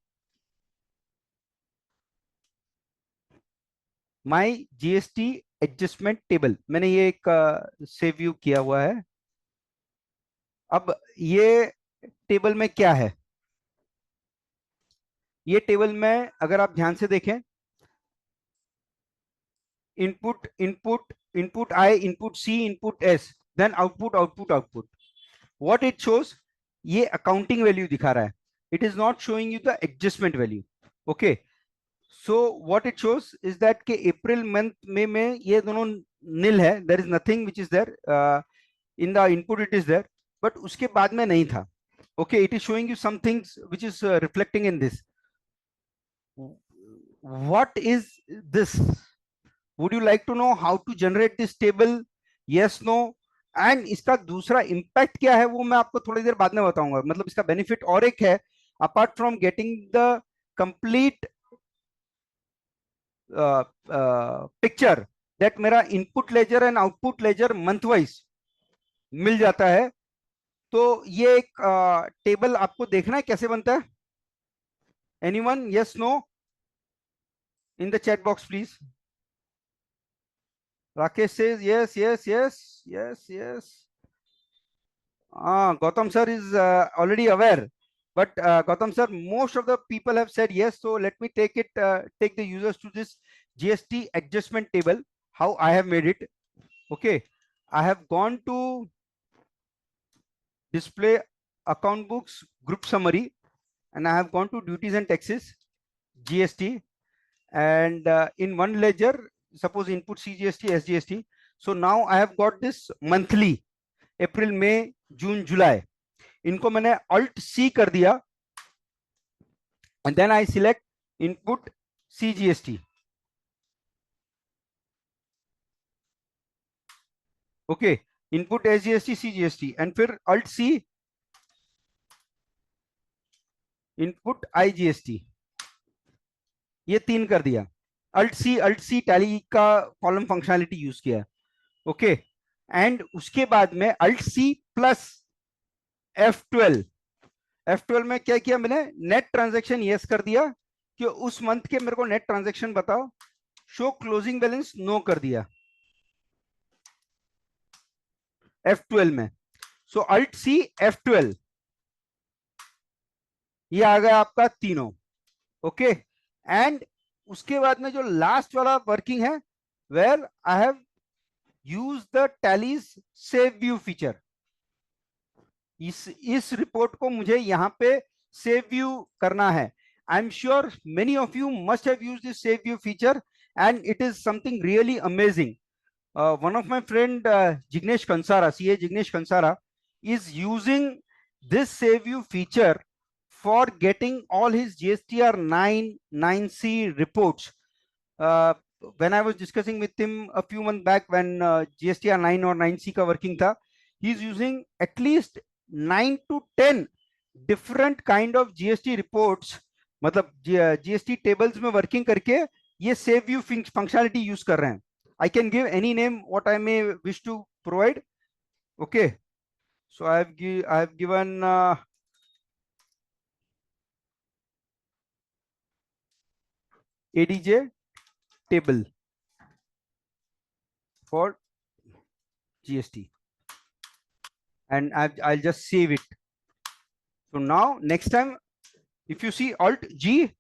my GST adjustment table. मैंने ये एक save view किया हुआ है. अब ये table में क्या है, ये टेबल में अगर आप ध्यान से देखें, input input input I, input C, input S, then output output output. What it shows, ये अकाउंटिंग वैल्यू दिखा रहा है, it is not showing you the adjustment value. Okay, so what it shows is that के April month में ये दोनों nil है, there is nothing which is there in the input, it is there, but उसके बाद में नहीं था. Okay, it is showing you some things which is reflecting in this. What is this? Would you like to know how to generate this table? Yes, no. And इसका दूसरा impact क्या है वो मैं आपको थोड़ी देर बाद में बताऊंगा. मतलब इसका बेनिफिट और एक है, apart from getting the complete picture that मेरा input ledger and output ledger month wise मिल जाता है. तो ये एक टेबल आपको देखना है कैसे बनता है. Anyone? Yes, no? In the chat box please. Rakesh says yes, yes, yes, yes, yes. Gautam sir is already aware, but Gautam sir, most of the people have said yes. So let me take the users to this GST adjustment table. How I have made it. Okay, I have gone to display account books group summary, and I have gone to duties and taxes GST, and in one ledger, suppose input CGST, SGST. So now I have got this monthly, April, May, June, July. इनको मैंने Alt C कर दिया, and then I select input CGST. Okay, input SGST CGST and फिर alt सी input IGST, ये 3 कर दिया। Alt सी tally का column functionality use किया। ओके, एंड उसके बाद में alt C plus F12, F12 में क्या किया मैंने, नेट ट्रांजैक्शन यस कर दिया कि उस मंथ के मेरे को नेट ट्रांजैक्शन बताओ, शो क्लोजिंग बैलेंस नो कर दिया F12 में। सो अल्ट सी F12, ये आ गया आपका तीनों। ओके, एंड उसके बाद में जो लास्ट वाला वर्किंग है, where I have use the Tally's save view feature. इस रिपोर्ट को मुझे यहां पे सेव व्यू करना है। I am sure many of you must have used this save view feature and it is something really amazing. one of my friend Jignesh Kansara, CA Jignesh Kansara, is using this save view feature for getting all his GSTR 9 9C reports. When I was discussing with him a few months back, when GSTR 9 और 9C का working था, he is using at least 9 to 10 different kind of GST reports, मतलब GST tables में working करके ये save view functionality use कर रहे हैं। I can give any name what I may wish to provide. Okay, so I have given ADJ table for GST, and I'll just save it. So now next time, if you see Alt G,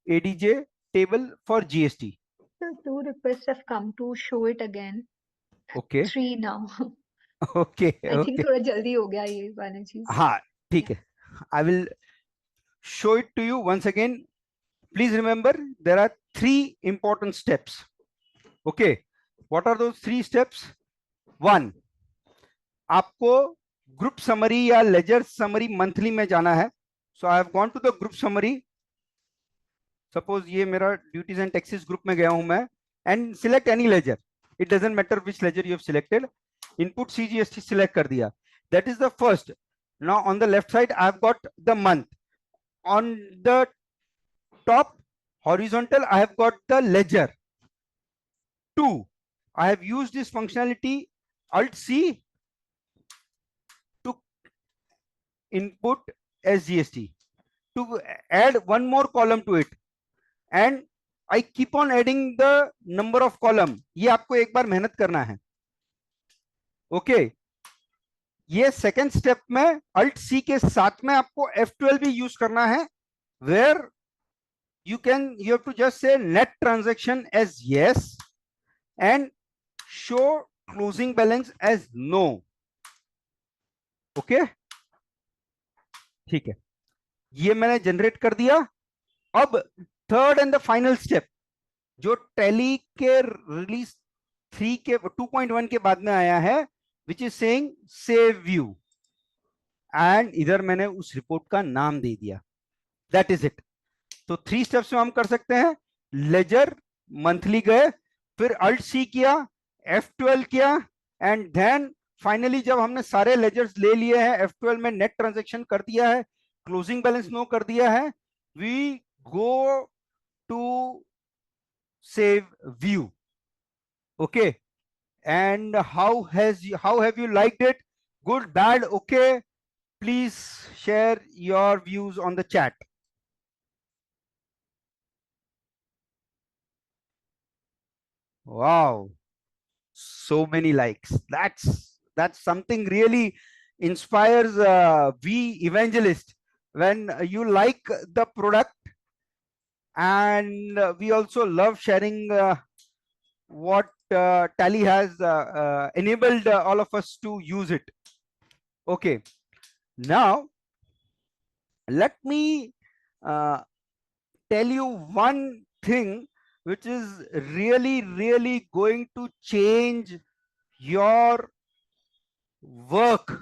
ADJ table for GST. So 2 requests have come to show it again. Okay. 3 now. Okay. I think Okay. थोड़ा जल्दी हो गया ये वाला चीज। हाँ, ठीक है। I will show it to you once again. Please remember, there are 3 important steps. Okay, what are those 3 steps? 1, आपको ग्रुप समरी या लेजर समरी मंथली में जाना है। So I have gone to the group summary. Suppose ये मेरा duties and taxes group में गया हूं मैं, and select any ledger, it doesn't matter which ledger you have selected. Input CGST select कर दिया, that is the first. Now on the left side I have got the month, on the top horizontal I have got the ledger. 2, I have used this functionality Alt C to input SGST to add one more column to it, and I keep on adding the number of column. ये आपको एक बार मेहनत करना है। Okay, ये second step में Alt C के साथ में आपको F12 भी यूज करना है, where you have to just say net transaction as yes and show closing balance as no. Okay, ठीक है, ये मैंने जनरेट कर दिया। अब third and the final step जो टैली के रिलीज 3 के 2.1 के बाद में आया है, which is saying save view, and इधर मैंने उस रिपोर्ट का नाम दे दिया। That is it. तो 3 स्टेप्स में हम कर सकते हैं। लेजर मंथली गए, फिर अल्ट सी किया, F12 किया, एंड देन फाइनली जब हमने सारे लेजर्स ले लिए हैं, F12 में नेट ट्रांजैक्शन कर दिया है, क्लोजिंग बैलेंस नो कर दिया है, we go to save view. Okay, and how have you liked it? Good, bad, okay? Please share your views on the chat. Wow, so many likes. That's something really inspires we evangelist when you like the product, and we also love sharing what Tally has enabled all of us to use it. Okay, now let me tell you one thing which is really going to change your work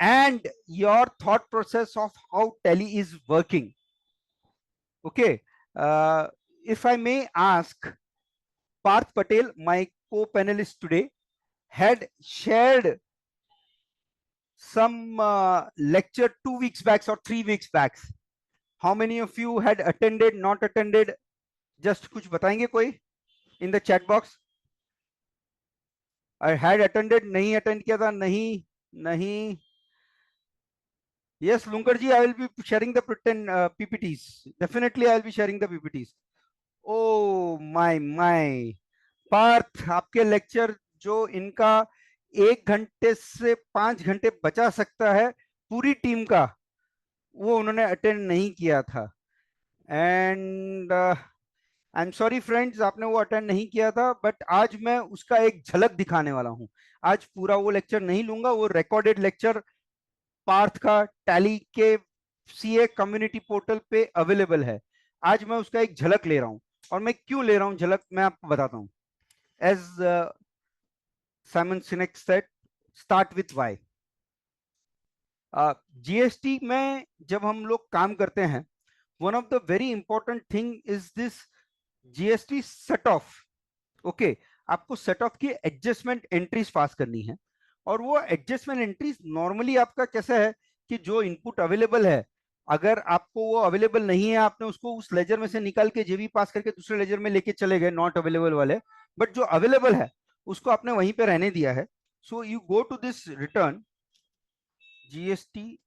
and your thought process of how Tally is working. Okay, if I may ask Parth Patel, my co-panelists today had shared some lecture 2 weeks back or 3 weeks back. How many of you had attended, not attended? Just कुछ बताएंगे कोई in the chat box? I had attended, नहीं attend किया था, नहीं. Yes, Lunkarji, I will be sharing the PPTs. Definitely, I will be sharing the PPTs. Oh my. Partha, आपके lecture जो इनका 1 घंटे से 5 घंटे बचा सकता है पूरी टीम का, वो उन्होंने अटेंड नहीं किया था. And I am sorry friends, आपने वो अटेंड नहीं किया था, बट आज मैं उसका एक झलक दिखाने वाला हूं. आज पूरा वो लेक्चर नहीं लूंगा, वो रिकॉर्डेड लेक्चर पार्थ का टैली के सीए कम्युनिटी पोर्टल पे अवेलेबल है. आज मैं उसका एक झलक ले रहा हूं, और मैं क्यों ले रहा हूं झलक, मैं आपको बताता हूं. As Simon Sinek said, start with why. GST में जब हम लोग काम करते हैं, one of the very important thing is this GST set of. Okay, आपको सेट ऑफ की एडजस्टमेंट एंट्रीज पास करनी है, और वो एडजस्टमेंट एंट्रीज नॉर्मली आपका कैसा है कि जो इनपुट अवेलेबल है, अगर आपको वो अवेलेबल नहीं है, आपने उसको उस लेजर में से निकाल के जेबी पास करके दूसरे लेजर में लेके चले गए, नॉट अवेलेबल वाले. बट जो अवेलेबल है उसको आपने वहीं पे रहने दिया है. So you go to this return GST,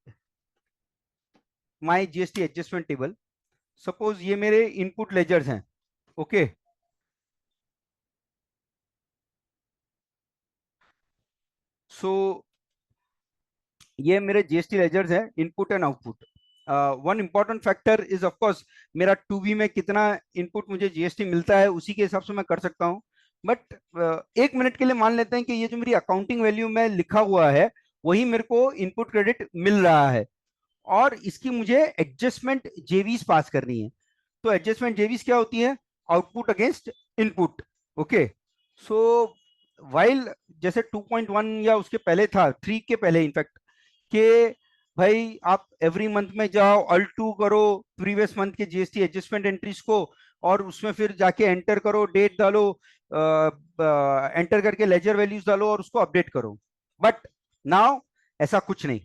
my GST adjustment table. Suppose ये मेरे इनपुट लेजर्स हैं. ओके, सो ये मेरे जीएसटी लेजर्स हैं, input and output. One important factor is of course मेरा 2B में कितना इनपुट मुझे जीएसटी मिलता है, उसी के हिसाब से मैं कर सकता हूं. बट 1 मिनट के लिए मान लेते हैं कि ये जो मेरी अकाउंटिंग वैल्यू में लिखा हुआ है, वही मेरे को इनपुट क्रेडिट मिल रहा है, और इसकी मुझे एडजस्टमेंट जेवीज पास करनी है. तो एडजस्टमेंट जेवीज क्या होती है? Output against input. Okay, so while जैसे 2.1 या उसके पहले था, 3 के पहले इनफैक्ट, कि भाई आप एवरी मंथ में जाओ, अल्ट 2 करो प्रीवियस मंथ के जीएसटी एडजस्टमेंट एंट्रीज को, और उसमें फिर जाके एंटर करो, डेट डालो, एंटर करके लेजर वैल्यूज डालो और उसको अपडेट करो. बट नाउ ऐसा कुछ नहीं.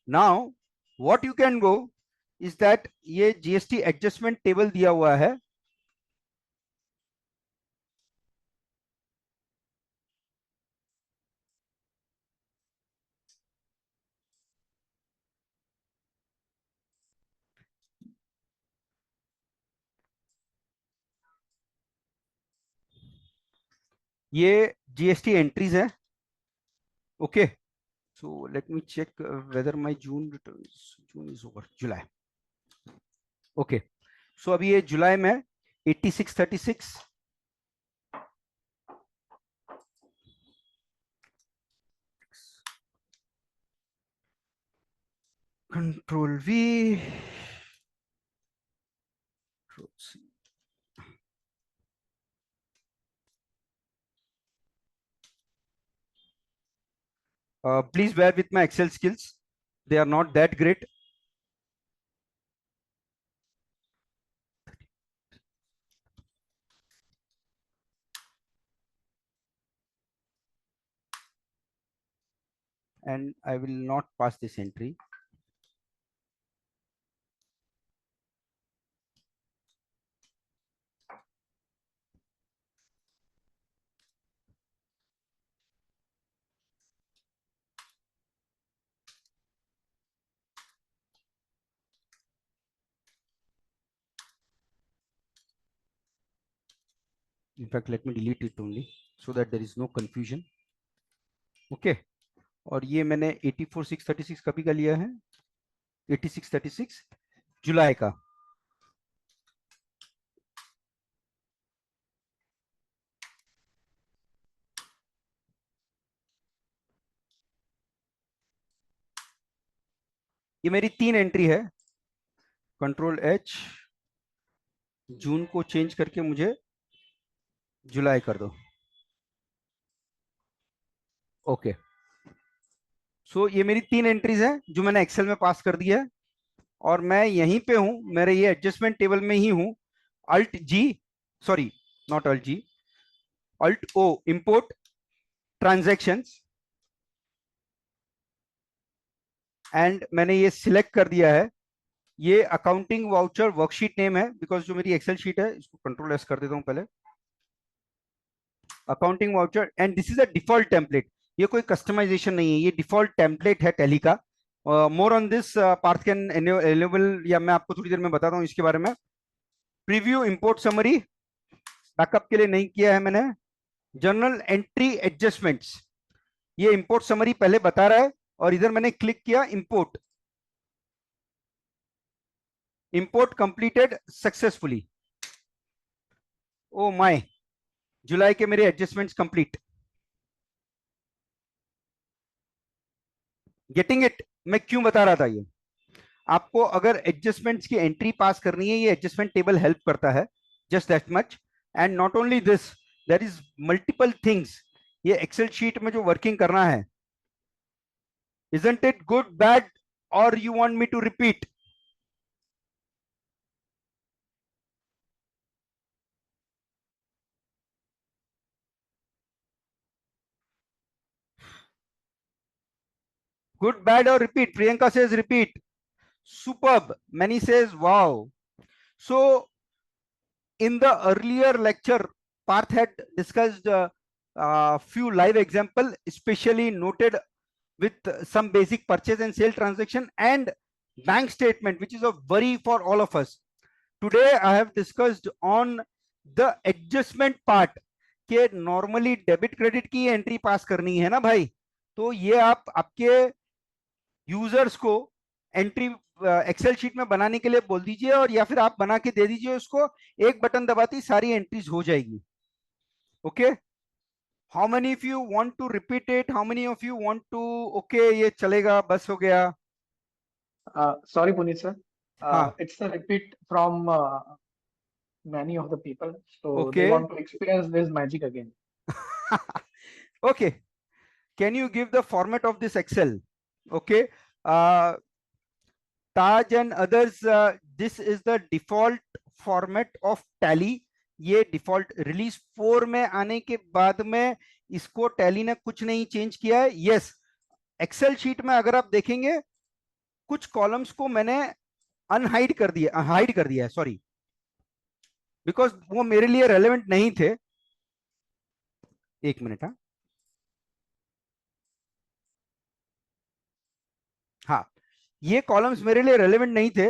Now what you can go is that ये जीएसटी एडजस्टमेंट टेबल दिया हुआ है. ये जीएसटी एंट्रीज है. Okay, so let me check whether my June returns. June is over. July. Okay, so अभी ये जुलाई में 8636 Control V, Control C. Please bear with my Excel skills. They are not that great. And I will not pass this entry. In fact, let me delete it only so that there is no confusion. Okay, और ये मैंने 84,636 कभी का लिया है? 8636 जुलाई का. ये मेरी 3 एंट्री है. कंट्रोल H, जून को चेंज करके मुझे जुलाई कर दो. ओके, सो ये मेरी 3 एंट्रीज है जो मैंने एक्सेल में पास कर दिया है, और मैं यहीं पे हूं, मेरे ये एडजस्टमेंट टेबल में ही हूं. Alt G, sorry not Alt G, Alt O, import transactions, and मैंने ये सिलेक्ट कर दिया है। ये अकाउंटिंग वाउचर वर्कशीट नेम है, बिकॉज जो मेरी एक्सेल शीट है, इसको कंट्रोल एस कर देता हूं पहले, accounting voucher, and this is a default template. ये कोई कस्टमाइजेशन नहीं है, ये डिफॉल्ट टेम्पलेट है टैली का। More on this Parth can enable, या मैं आपको थोड़ी देर में बताता हूँ इसके बारे में। प्रीव्यू इंपोर्ट समरी बैकअप के लिए नहीं किया है मैंने। जर्नल एंट्री एडजस्टमेंट्स, ये इंपोर्ट समरी पहले बता रहा है, और इधर मैंने क्लिक किया import, import completed successfully. Oh my, जुलाई के मेरे एडजस्टमेंट्स कंप्लीट। Getting it? मैं क्यों बता रहा था ये आपको? अगर एडजस्टमेंट्स की एंट्री पास करनी है, ये एडजस्टमेंट टेबल हेल्प करता है, just that much. And not only this, there is multiple things. ये एक्सेल शीट में जो वर्किंग करना है, isn't it good, bad, or you want me to repeat? Good, bad, or repeat? Priyanka says repeat. Superb. Many says wow. So in the earlier lecture, Parth had discussed a few live example, especially noted with some basic purchase and sale transaction and bank statement, which is a worry for all of us. Today I have discussed on the adjustment part कि normally debit credit की entry पास करनी है ना भाई, तो ये आप आपके यूजर्स को एंट्री एक्सेल शीट में बनाने के लिए बोल दीजिए, और या फिर आप बना के दे दीजिए उसको, एक बटन दबाती ही सारी एंट्रीज हो जाएगी। Okay, how many of you want to repeat it? How many of you want to? Okay, ये चलेगा, बस हो गया। Sorry, Puneet sir. हाँ, It's a repeat from many of the people, so they okay, want to experience this magic again. Okay, can you give the format of this Excel? Okay, Taj and others, this is the default format of Tally. ये default release 4 में आने के बाद में इसको tally ने कुछ नहीं चेंज किया है। यस, एक्सेल शीट में अगर आप देखेंगे, कुछ कॉलम्स को मैंने अनहाइड कर दिया, हाइड कर दिया है, सॉरी, बिकॉज वो मेरे लिए रेलेवेंट नहीं थे। एक मिनट, हाँ, ये कॉलम्स मेरे लिए रेलेवेंट नहीं थे।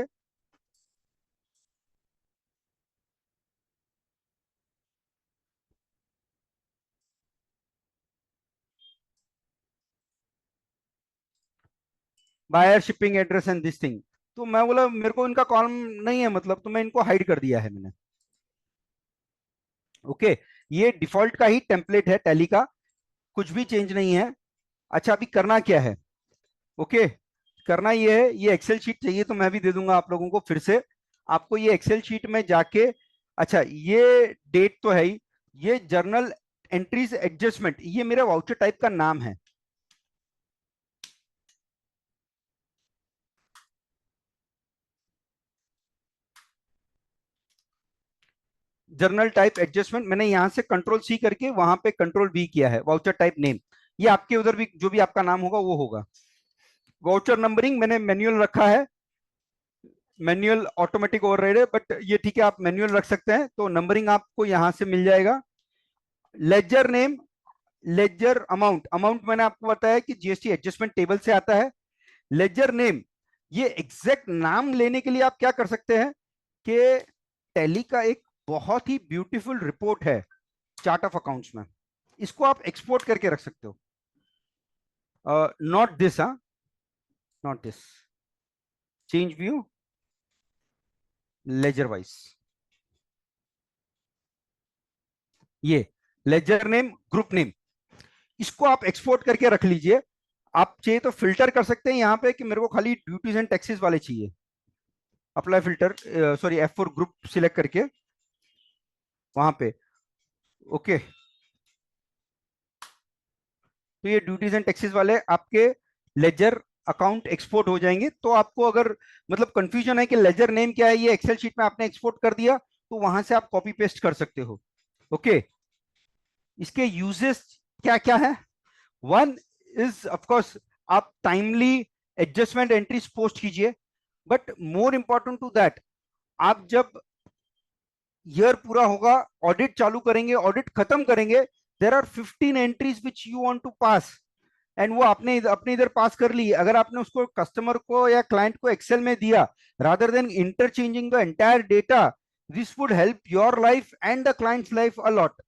Buyer shipping address and this thing, तो मैं बोला मेरे को इनका कॉलम नहीं है मतलब, तो मैं इनको हाइड कर दिया है मैंने। ओके, ये डिफॉल्ट का ही टेम्पलेट है टैली का, कुछ भी चेंज नहीं है। अच्छा, अभी करना क्या है? ओके, करना ये है, ये एक्सेल शीट चाहिए तो मैं भी दे दूंगा आप लोगों को फिर से। आपको ये एक्सेल शीट में जाके, अच्छा ये डेट तो है ही, ये जर्नल एंट्रीज एडजस्टमेंट, ये मेरा वाउचर टाइप का नाम है। जर्नल टाइप एडजस्टमेंट, मैंने यहां से कंट्रोल सी करके वहां पे कंट्रोल वी किया है। वाउचर टाइप नेम, ये आपके उधर भी जो भी आपका नाम होगा वो होगा। वाउचर नंबरिंग मैंने मैन्युअल रखा है, मैन्युअल ऑटोमेटिक ओवरराइड है, बट ये ठीक है, आप मैन्युअल रख सकते हैं, तो नंबरिंग आपको यहां से मिल जाएगा। Ledger name, ledger amount, amount मैंने आपको बताया कि जीएसटी एडजस्टमेंट टेबल से आता है। लेजर नेम, ये एग्जैक्ट नाम लेने के लिए आप क्या कर सकते हैं कि टैली का एक बहुत ही ब्यूटीफुल रिपोर्ट है चार्ट ऑफ अकाउंट्स में, इसको आप एक्सपोर्ट करके रख सकते हो। नॉट दिस, हाँ, not this, change view, ledger wise, ये लेजर नेम, ग्रुप नेम, इसको आप एक्सपोर्ट करके रख लीजिए। आप चाहिए तो फिल्टर कर सकते हैं यहाँ पे कि मेरे को खाली ड्यूटीज एंड टैक्सेस वाले चाहिए, apply filter, sorry F4 group select करके वहां पे। ओके, तो ये ड्यूटीज एंड टैक्सेस वाले आपके लेजर अकाउंट एक्सपोर्ट हो जाएंगे। तो आपको अगर मतलब कंफ्यूजन है कि लेजर नेम क्या है, ये एक्सेल शीट में आपने एक्सपोर्ट कर दिया, तो वहां से आप कॉपी पेस्ट कर सकते हो। ओके, इसके यूजेस क्या क्या है? वन इज ऑफ कोर्स आप टाइमली एडजस्टमेंट एंट्रीज पोस्ट कीजिए, but more important to that, आप जब ईयर पूरा होगा, ऑडिट चालू करेंगे, ऑडिट खत्म करेंगे, there are 15 entries which you want to pass, and वो आपने अपने इधर पास कर ली। अगर आपने उसको कस्टमर को या क्लाइंट को एक्सेल में दिया, rather than interchanging the entire data, this would help your life and the clients life a lot.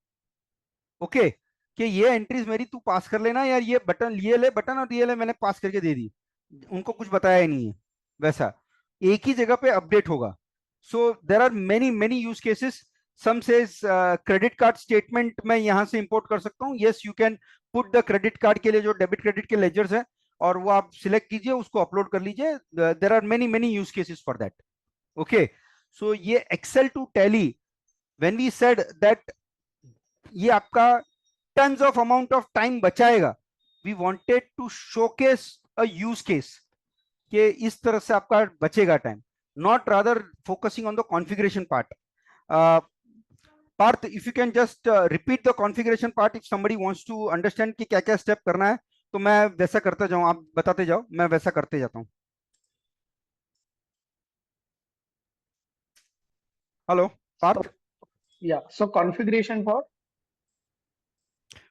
Okay, कि ये एंट्रीज मेरी तू पास कर लेना यार, ये बटन, ये ले बटन और ये ले, मैंने पास करके दे दी, उनको कुछ बताया ही नहीं है, वैसा एक ही जगह पे अपडेट होगा। So there are many many use cases. Some says credit card statement मैं यहां से इंपोर्ट कर सकता हूँ। Yes, you can put the credit card के लिए जो डेबिट क्रेडिट के लेजर्स है, और वो आप सिलेक्ट कीजिए, उसको अपलोड कर लीजिए। There are many many use cases for that. Okay, so ये excel to tally, when we said that ये आपका tons of amount of time बचाएगा, we wanted to showcase a use case कि इस तरह से आपका बचेगा time, not rather focusing on the configuration part. Parth, if you can just repeat the configuration part if somebody wants to understand कि क्या क्या स्टेप करना है, तो मैं वैसा करता जाऊं, आप बताते जाओ, मैं वैसा करते जाता हूं। Hello Parth. So configuration for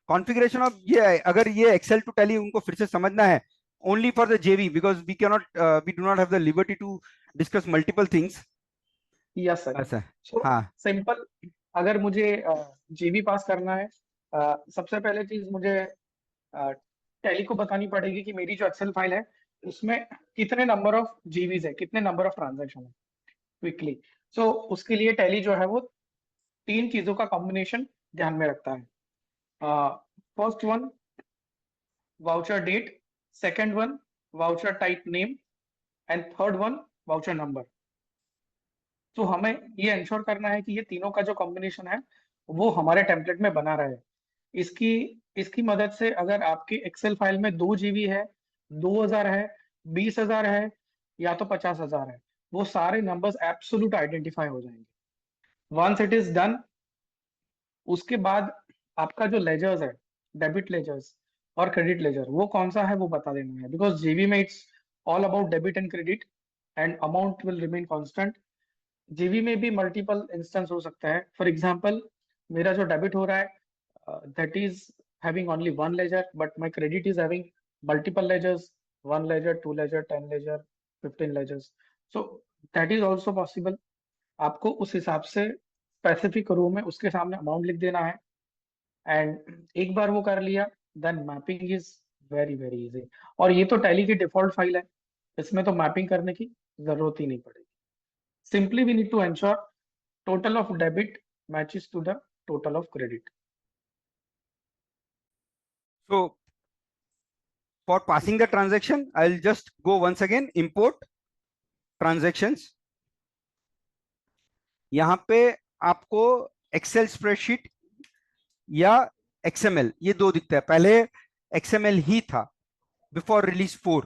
configuration of, ये अगर ये एक्सेल टू टैली उनको फिर से समझना है, only for the JV, because we can not, we do not have the liberty to discuss multiple things. Yes sir. ऐसा, सो हाँ। सिंपल, अगर मुझे जीबी पास करना है, सबसे पहले चीज मुझे टैली को बतानी पड़ेगी कि मेरी जो एक्सेल फाइल है उसमें कितने नंबर ऑफ जीबीज है, कितने नंबर ऑफ ट्रांजैक्शन है क्विकली। सो उसके लिए टैली जो है वो तीन चीजों का कॉम्बिनेशन ध्यान में रखता है। First one voucher date, second one voucher type name, and third one voucher number. तो हमें ये इंश्योर करना है कि ये तीनों का जो कॉम्बिनेशन है वो हमारे टेम्पलेट में बना रहे। इसकी इसकी मदद से अगर आपकी एक्सेल फाइल में 2 GB है, 2000 है, 20,000 है, या तो 50,000 है, वो सारे नंबर्स एब्सोल्यूट आइडेंटिफाई हो जाएंगे। वंस इट इज डन, उसके बाद आपका जो लेजर्स है, डेबिट लेजर्स और क्रेडिट लेजर, वो कौन सा है वो बता देना है, बिकॉज जीबी में it's all about debit and credit and amount will remain constant. GB में भी मल्टीपल इंस्टेंस हो सकता है। फॉर एग्जांपल, मेरा जो डेबिट हो रहा है that is having only one ledger, but my credit is having multiple ledgers, one ledger, two ledger, 10 ledger, 15 ledgers. So that is also possible. आपको उस हिसाब से स्पेसिफिक रो में उसके सामने अमाउंट लिख देना है, एंड एक बार वो कर लिया, then mapping is very very easy. और ये तो टैली की डिफॉल्ट फाइल है, इसमें तो मैपिंग करने की जरूरत ही नहीं पड़ेगी। Simply we need to ensure total of debit matches to the total of credit. So for passing the transaction, I'll just go once again, import transactions। यहाँ पे आपको एक्सेल स्प्रेडशीट या XML, ये दो दिखता है। पहले XML ही था बिफोर रिलीज 4।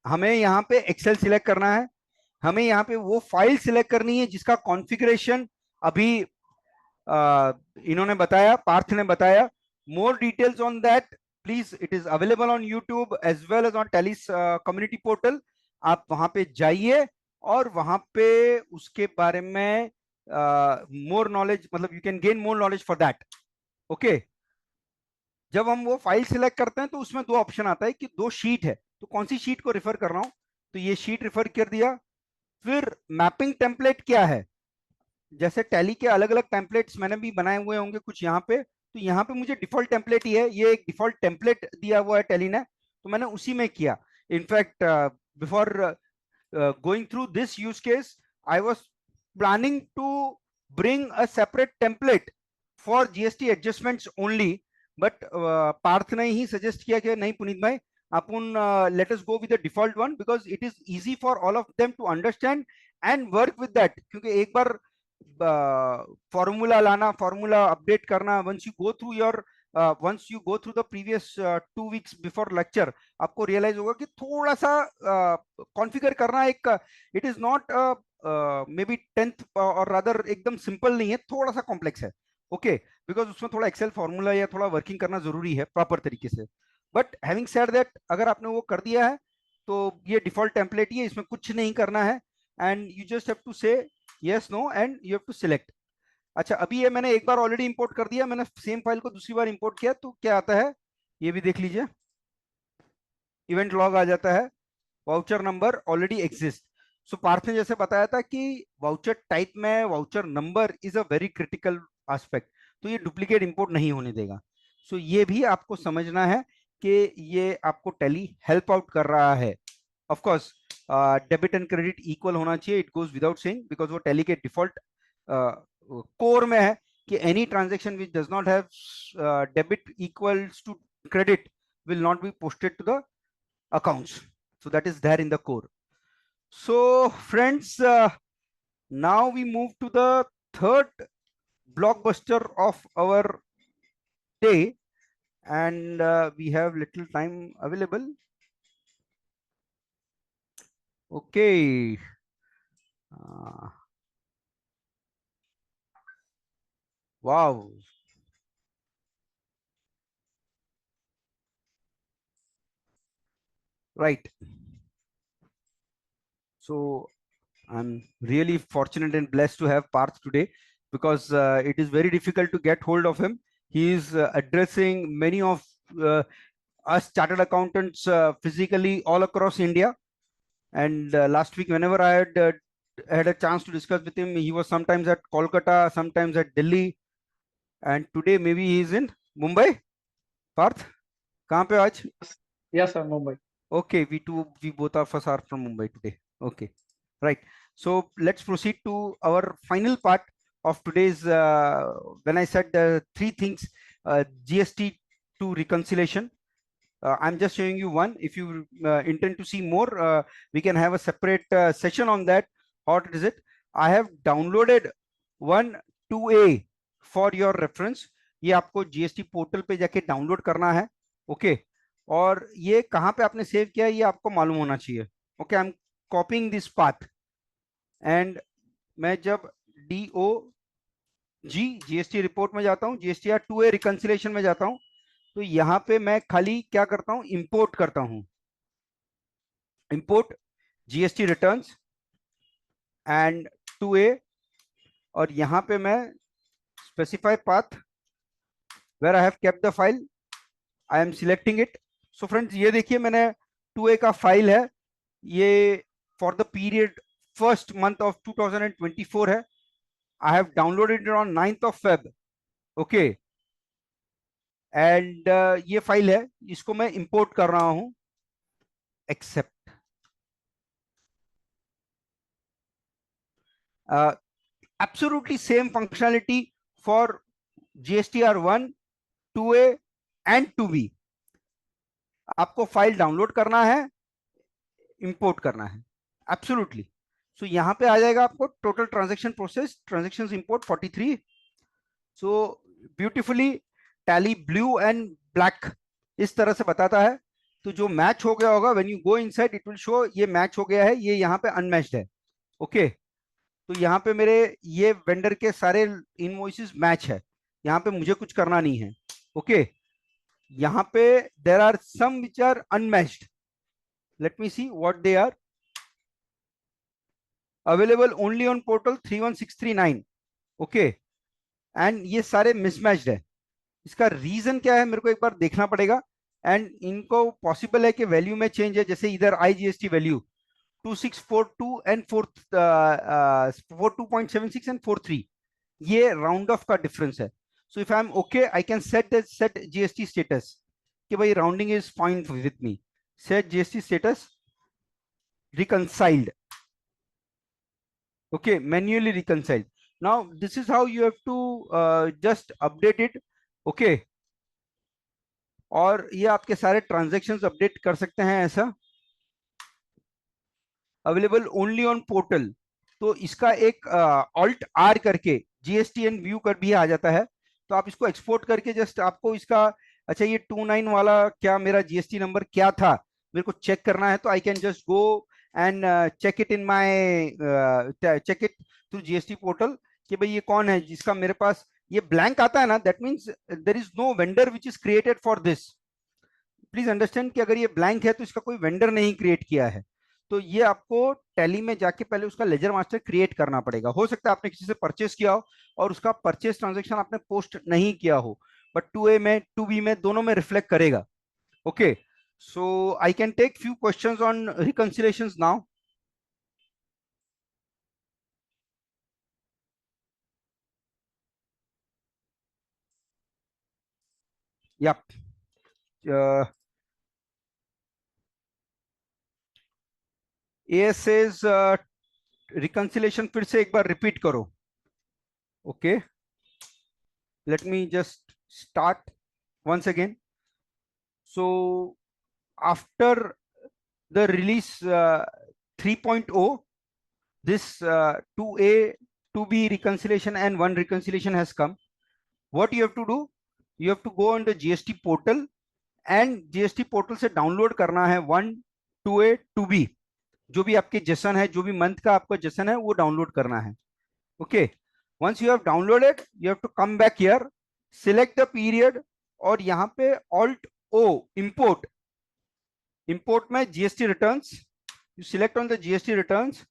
हमें यहाँ पे एक्सेल सिलेक्ट करना है, हमें यहाँ पे वो फाइल सिलेक्ट करनी है जिसका कॉन्फ़िगरेशन अभी इन्होंने बताया, पार्थ ने बताया। More details on that please, it is available on YouTube as well as on Tally community portal. आप वहां पे जाइए और वहां पे उसके बारे में मोर नॉलेज, मतलब you can gain more knowledge for that. Okay, जब हम वो फाइल सिलेक्ट करते हैं तो उसमें दो ऑप्शन आता है कि दो शीट है, तो कौन सी शीट को रिफर कर रहा हूं, तो ये शीट रिफर कर दिया। फिर मैपिंग टेम्पलेट क्या है, जैसे टैली के अलग अलग टेम्पलेट्स मैंने भी बनाए हुए होंगे कुछ यहाँ पे, तो यहाँ पे मुझे डिफॉल्ट टेम्पलेट ही है, ये एक डिफॉल्ट टेम्पलेट दिया हुआ है टैली ने, तो मैंने उसी में किया। In fact before going through this use case, I was planning to bring a separate template for GST adjustments only, but Parth ने ही सजेस्ट किया कि नहीं पुनीत भाई, अपन let us go with the default one because it is easy for all of them to understand and work with that। क्योंकि एक बार formula लाना, formula update करना, once you go through the previous 2 weeks before lecture, आपको realise होगा कि थोड़ा सा configure करना एक, it is not may be 10th और रादर एकदम सिंपल नहीं है, थोड़ा सा कॉम्प्लेक्स है। ओके, बिकॉज उसमें थोड़ा एक्सेल फॉर्मूला या थोड़ा वर्किंग करना जरूरी है प्रॉपर तरीके से। बट हैविंग सेड दैट, अगर आपने वो कर दिया है तो ये डिफॉल्ट टेम्पलेट ही है, इसमें कुछ नहीं करना है, and you just have to say yes no and you have to select. अच्छा, अभी ये मैंने एक बार ऑलरेडी इंपोर्ट कर दिया, मैंने सेम फाइल को दूसरी बार इंपोर्ट किया, तो क्या आता है ये भी देख लीजिए, इवेंट लॉग आ जाता है, वाउचर नंबर ऑलरेडी एग्जिस्ट। सो पार्थ ने जैसे बताया था कि वाउचर टाइप में voucher number is a very critical aspect, तो ये डुप्लीकेट इंपोर्ट नहीं होने देगा। सो ये भी आपको समझना है कि ये आपको टैली हेल्प आउट कर रहा है। Of course debit and credit equal होना चाहिए, it goes without saying, because वो टैली के डिफॉल्ट कोर में है कि any transaction which does not have debit equals to credit will not be posted to the accounts. So that is there in the core. So friends, now we move to the third blockbuster of our day, and we have little time available. Okay. Wow. Right. So I'm really fortunate and blessed to have Parth today, because it is very difficult to get hold of him. He is addressing many of us chartered accountants physically all across India. And last week, whenever I had a chance to discuss with him, he was sometimes at Kolkata, sometimes at Delhi, and today maybe he is in Mumbai. Parth, कहाँ पे आज? Yes, sir, Mumbai. Okay, we both of us are from Mumbai today. Okay, right. So let's proceed to our final part of today's. When I said three things, GST to reconciliation. I'm just showing you one. If you intend to see more, we can have a separate session on that. What is it? I have downloaded one 2A for your reference. ये आपको GST portal पे जाके download करना है, okay? और ये कहाँ पे आपने सेव किया है ये आपको मालूम होना चाहिए, okay? I am कॉपिंग this path, and मैं जब GST रिपोर्ट में जाता हूँ, GSTR 2A रिकंसिलेशन में जाता हूँ, तो यहाँ पे मैं खाली क्या करता हूँ, इंपोर्ट करता हूँ, import GST returns and 2A, और यहाँ पे मैं specify path where I have kept the file, I am selecting it. So friends, ये देखिए मैंने 2A का फाइल है, ये for the period first month of 2024 है। I have downloaded it on 9th of Feb, okay? And ये file है, इसको मैं इंपोर्ट कर रहा हूं, except. Absolutely same functionality for GSTR 1, 2A and 2B। आपको फाइल डाउनलोड करना है, इंपोर्ट करना है, एब्सोल्युटली। सो यहां पे आ जाएगा आपको total transaction process, transactions import 43। So beautifully tally blue and black इस तरह से बताता है। तो जो मैच हो गया होगा, when you go inside it will show ये मैच हो गया है, ये यहाँ पे अनमैच्ड है, ओके? तो यहाँ पे मेरे ये वेंडर के सारे इनवॉइसेस मैच है, यहाँ पे मुझे कुछ करना नहीं है, ओके? यहाँ पे there are some which are unmatched, let me see what they are. Available only on portal 31639, okay? And ये सारे मिसमैच्ड है। इसका रीजन क्या है मेरे को एक बार देखना पड़ेगा, एंड इनको पॉसिबल है कि वैल्यू में चेंज है, जैसे इधर IGST वैल्यू 2642 एंड 42.76 एंड 43, ये राउंड ऑफ का डिफरेंस है। So if I am okay, I can set GST status कि भाई rounding is fine with me, set GST status reconciled, okay? Manually reconciled. Now this is how you have to just update it, okay? और ये आपके सारे transactions update कर सकते हैं ऐसा। अवेलेबल ओनली ऑन पोर्टल, तो इसका एक ऑल्ट R करके GST एंड व्यू कर भी आ जाता है, तो आप इसको एक्सपोर्ट करके जस्ट आपको इसका, अच्छा ये 29 वाला क्या मेरा GST नंबर क्या था मेरे को चेक करना है, तो I can just go and check it in my check it through GST portal कि भाई ये कौन है जिसका मेरे पास ये ब्लैंक आता है ना, that means there is no vendor which is created for this. Please understand कि अगर ये ब्लैंक है तो इसका कोई वेंडर नहीं क्रिएट किया है। तो ये आपको टैली में जाके पहले उसका लेजर मास्टर क्रिएट करना पड़ेगा। हो सकता है आपने किसी से परचेस किया हो और उसका परचेस ट्रांजेक्शन आपने पोस्ट नहीं किया हो, बट 2A में 2B में दोनों में रिफ्लेक्ट करेगा। Okay, so I can take few questions on reconciliations now. Yep. ASA's reconciliation फिर से एक बार रिपीट करो। Okay, let me just start once again. So after the release 3.0, this 2A, 2B reconciliation and 1 reconciliation has come. What you have to do, you have to go on the GST portal and GST portal से download करना है 1, 2A, 2B, जो भी आपके Jason है, जो भी month का आपका जेसन है वो डाउनलोड करना है। Okay, once you have downloaded, you have to come back here, select the period और यहाँ पे Alt O import, import में GST returns, you select on the GST returns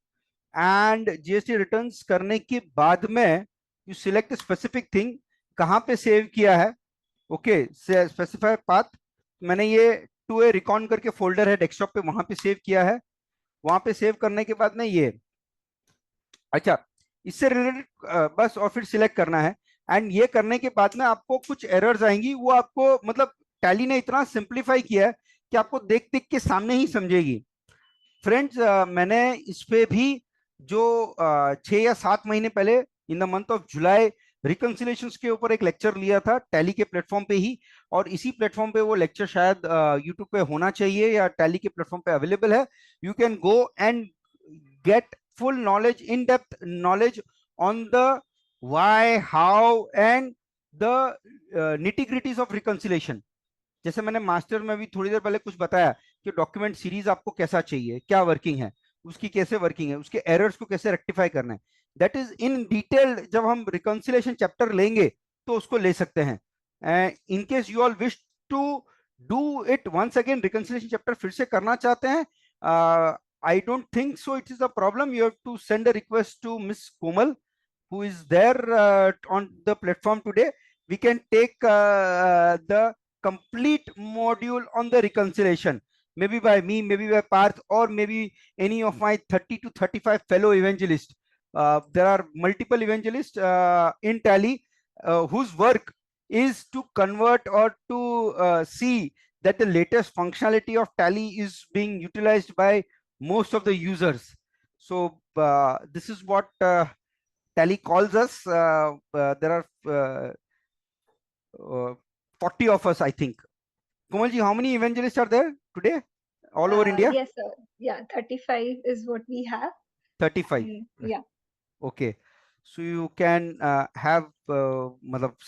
and GST returns करने के बाद में you select a specific thing, कहाँ पे सेव किया है। ओके, स्पेसिफाई पाथ, मैंने ये 2A रिकॉन करके फोल्डर है डेस्कटॉप पे, वहां पे सेव किया है। वहां पे सेव करने के बाद में ये, अच्छा इससे रिलेटेड बस और फिर सिलेक्ट करना है। एंड ये करने के बाद में आपको कुछ एरर्स आएंगी, वो आपको मतलब टैली ने इतना सिंप्लीफाई किया है कि आपको देख देख के सामने ही समझेगी। फ्रेंड्स, मैंने इस पे भी जो 6 या 7 महीने पहले in the month of July reconciliations के ऊपर एक लेक्चर लिया था टैली के प्लेटफॉर्म पे ही, और इसी प्लेटफॉर्म पे वो लेक्चर शायद यूट्यूब पे होना चाहिए या टैली के प्लेटफॉर्म पे अवेलेबल है। You can go and get full knowledge, in-depth knowledge on the why, how and the nitty-gritties of reconciliation। जैसे मैंने मास्टर में भी थोड़ी देर पहले कुछ बताया कि डॉक्यूमेंट सीरीज आपको कैसा चाहिए, क्या वर्किंग है उसकी, कैसे वर्किंग है, उसके एरर्स को कैसे रेक्टिफाई करना है, दैट इज इन डिटेल। जब हम रिकंसिलेशन चैप्टर लेंगे तो उसको ले सकते हैं। In case you all wish to do it once again, reconciliation chapter फिर से करना चाहते हैं, I don't think so it is a problem. You have to send a request to Miss Komal, who is there on the platform today. We can take the complete module on the reconciliation, maybe by me, maybe by Parth, or maybe any of my 30 to 35 fellow evangelists. There are multiple evangelists in Tally whose work is to convert or to see that the latest functionality of Tally is being utilized by most of the users. So this is what Tally calls us. There are 40 of us, I think. Komalji, how many evangelists are there today all over India? Yes, sir. Yeah, 35 is what we have. 35. Yeah. Okay. So you can have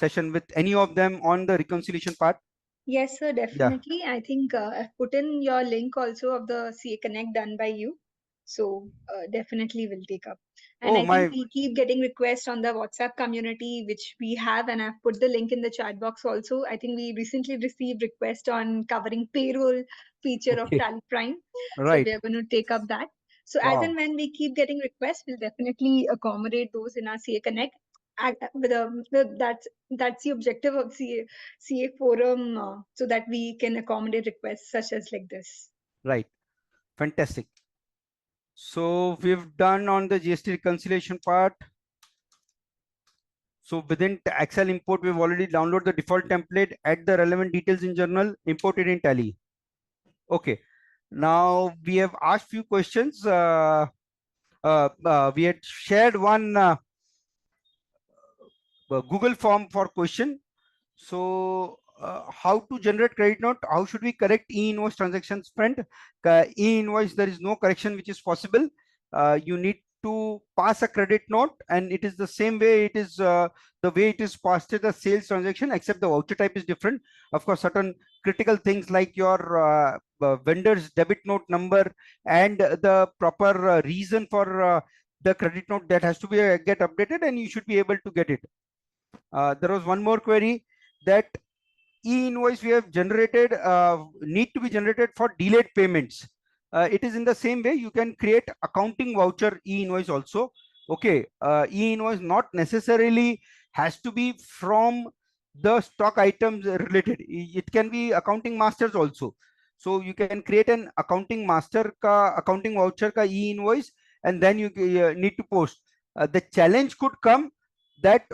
session with any of them on the reconciliation part. Yes, sir, definitely. I think I've put in your link also of the CA Connect done by you. So definitely will take up. And I think we keep getting requests on the WhatsApp community, which we have, and I've put the link in the chat box also. I think we recently received request on covering payroll feature of Tally Prime. Right. So we're going to take up that. So as and when we keep getting requests, we'll definitely accommodate those in our CA Connect. That's the objective of CA forum, so that we can accommodate requests such as like this. Right. Fantastic. So we've done on the GST reconciliation part. So within Excel import, we've already downloaded the default template, add the relevant details in journal, import it in Tally. Okay. Now we have asked few questions. We had shared one Google form for question. So how to generate credit note? How should we correct e-invoice transactions, friend? E-invoice, there is no correction which is possible. You need to pass a credit note, and it is the same way it is the way it is passed as a sales transaction, except the voucher type is different. Of course, certain critical things like your vendor's debit note number and the proper reason for the credit note, that has to be get updated, and you should be able to get it. There was one more query that e-invoice we have generated need to be generated for delayed payments. It is in the same way you can create accounting voucher e-invoice also. Okay, e-invoice not necessarily has to be from the stock items related. It can be accounting masters also. So you can create an accounting master ka accounting voucher ka e-invoice, and then you need to post. The challenge could come that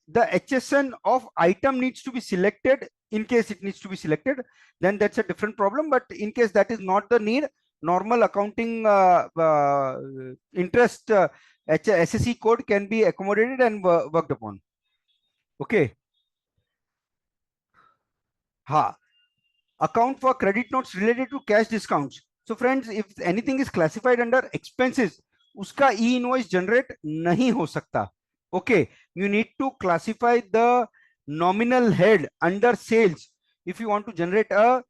the HSN of item needs to be selected. In case it needs to be selected, then that's a different problem. But in case that is not the need, normal accounting interest SSE code can be accommodated and worked upon. Okay. Ha. Account for credit notes related to cash discounts. So friends, if anything is classified under expenses, uska e-invoice generate nahi ho sakta. Okay, you need to classify the nominal head under sales if you want to generate a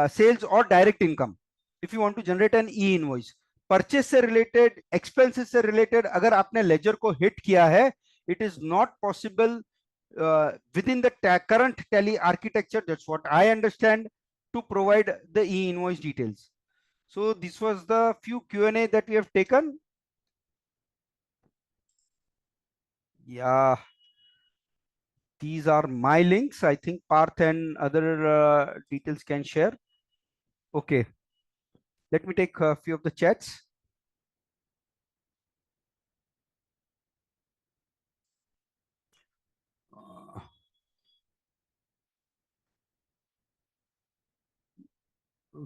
sales or direct income. If you want to generate an e-invoice, purchase से related, expenses से related, अगर आपने ledger को hit किया है, it is not possible within the current tally architecture. That's what I understand, to provide the e-invoice details. So this was the few Q&A that we have taken. Yeah, these are my links. I think Parth and other details can share. Okay, let me take a few of the chats.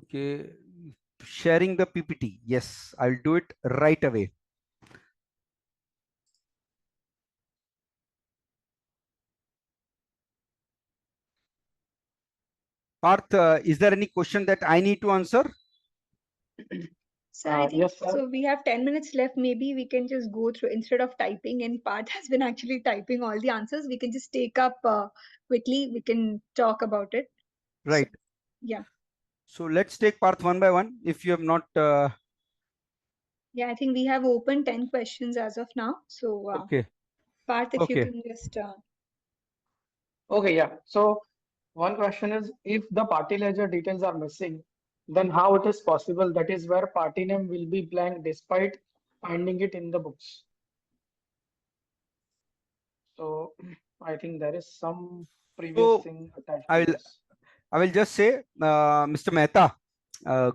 Okay, sharing the PPT. Yes, I'll do it right away. Parth, is there any question that I need to answer? So I think Yes, sir. so. We have 10 minutes left. Maybe we can just go through instead of typing. And Parth has been actually typing all the answers. We can just take up quickly. We can talk about it. Right. So, yeah. So let's take Parth one by one. If you have not. Yeah, I think we have opened 10 questions as of now. So, Okay. Parth, if you Okay. can just. Okay, yeah. So one question is, if the party ledger details are missing, then how it is possible that is where party name will be blank despite finding it in the books? So I think there is some previous So thing attached I to will. this. I will just say, Mr. Mehta.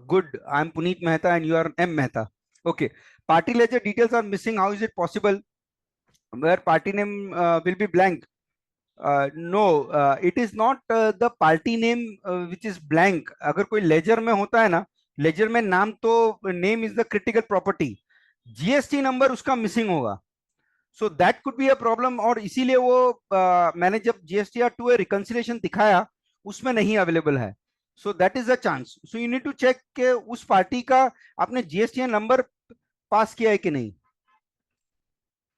Good. I'm Puneet Mehta, and you are M Mehta. Okay. Party ledger details are missing. How is it possible? Where party name will be blank? No, it is not the party name which is blank. अगर कोई ledger में होता है ना, ledger में नाम तो name is the critical property. GST number उसका missing होगा. So that could be a problem. और इसीलिए वो मैंने जब GSTR 2 reconciliation दिखाया, उसमें नहीं available है. So that is a chance. So you need to check के उस पार्टी का आपने GSTR number पास किया है कि नहीं.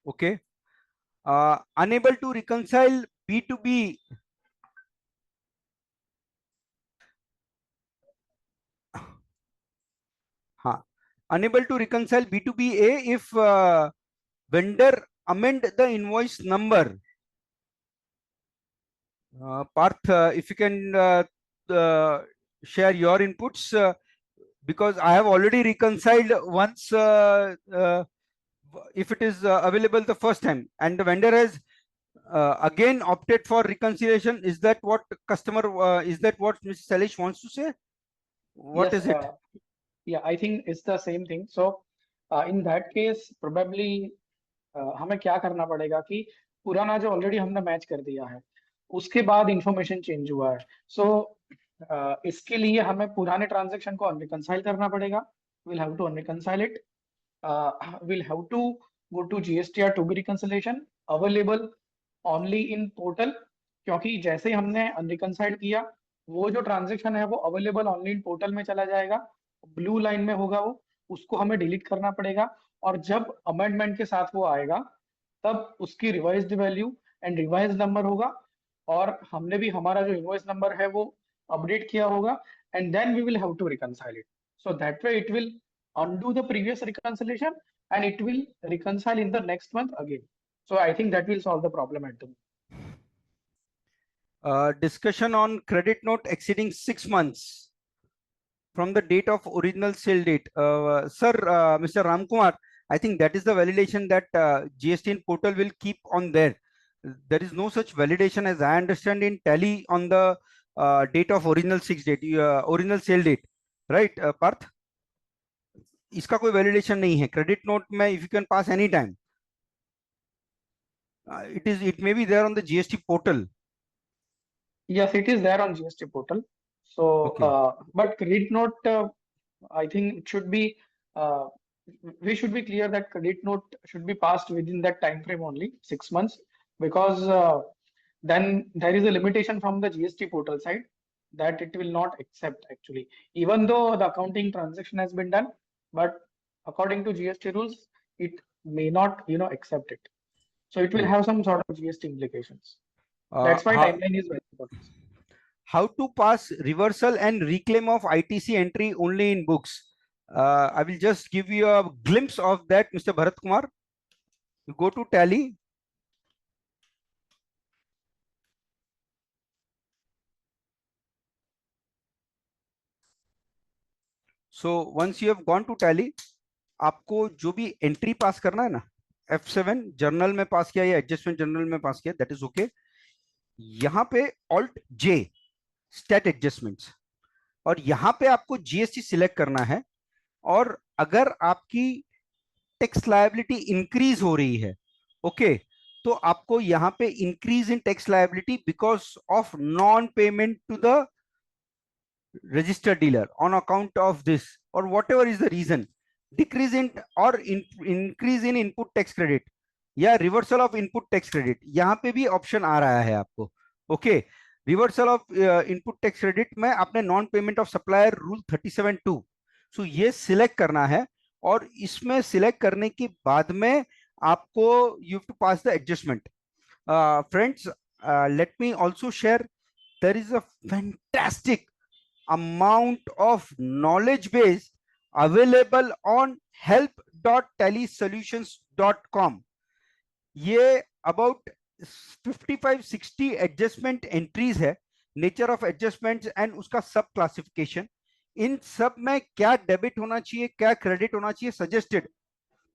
Okay. Unable to reconcile B2B. Unable to reconcile B2BA if vendor amend the invoice number. Parth, if you can share your inputs, because I have already reconciled once if it is available the first time, and the vendor has again opted for reconciliation. Is that what customer, is that what Mr. Salish wants to say? What Yes, is it? yeah, I think it's the same thing. So in that case, probably हमें क्या करना पड़ेगा कि पुराना जो already हमने match कर दिया है उसके बाद इंफॉर्मेशन चेंज हुआ है. सो इसके लिए हमें पुराने ट्रांजैक्शन को अनरिकंसाइल करना पड़ेगा. we'll have to unreconcile it. We'll have to go to GSTR to be reconciliation available only in portal, क्योंकि जैसे ही हमने अनरिकंसाइल किया वो जो ट्रांजैक्शन है वो अवेलेबल ओनली इन पोर्टल में चला जाएगा. ब्लू लाइन में होगा वो, उसको हमें डिलीट करना पड़ेगा. और जब अमेंडमेंट के साथ वो आएगा तब उसकी revised value and revise number होगा, और हमने भी हमारा जो इनवॉइस नंबर है वो अपडेट किया होगा, and then we will have to reconcile it. So that way it will undo the previous reconciliation and it will reconcile in the next month again. So I think that will solve the problem at the moment. Discussion on credit note exceeding 6 months from the date of original sale date. Sir, Mr. Ramkumar, I think that is the validation that GST portal will keep on there. There is no such validation as I understand in Tally on the date of original original sale date, right, Parth? इसका कोई validation नहीं है. Credit note में if you can pass any time. It may be there on the GST portal. Yes, it is there on GST portal. So, Okay. but credit note, I think it should be, we should be clear that credit note should be passed within that time frame only, 6 months, because then there is a limitation from the GST portal side that it will not accept actually, even though the accounting transaction has been done, but according to GST rules, it may not, accept it. So it will have some sort of GST implications. That's why timeline is very important. How to pass reversal and reclaim of ITC entry only in books. I will just give you a glimpse of that, Mr. Bharat Kumar. You go to Tally. So once you have gone to Tally, आपको जो भी entry पास करना है ना, F7 journal में पास किया या adjustment journal में पास किया, दैट इज ओके. यहाँ पे Alt J स्टेट एडजस्टमेंट्स, और यहाँ पे आपको जीएसटी सिलेक्ट करना है. और अगर आपकी टैक्स लायबिलिटी इंक्रीज हो रही है, ओके, तो आपको यहाँ पे increase in tax liability because of non payment to the registered dealer on account of this or whatever is the reason, decrease in or increase in input tax credit या reversal of input tax credit, यहाँ पे भी option आ रहा है आपको. Okay, reversal of input tax credit में आपने non payment of supplier rule 37(2), सो ये सिलेक्ट करना है. और इसमें सिलेक्ट करने के बाद में आपको you have to pass the adjustment. Friends, let me also share, there is a fantastic amount of knowledge base available on help.tallysolutions.com. ये about 55-60 एडजस्टमेंट एंट्रीज है, नेचर ऑफ एडजस्टमेंट्स एंड उसका सब क्लासिफिकेशन. इन सब में क्या डेबिट होना चाहिए, क्या क्रेडिट होना चाहिए suggested,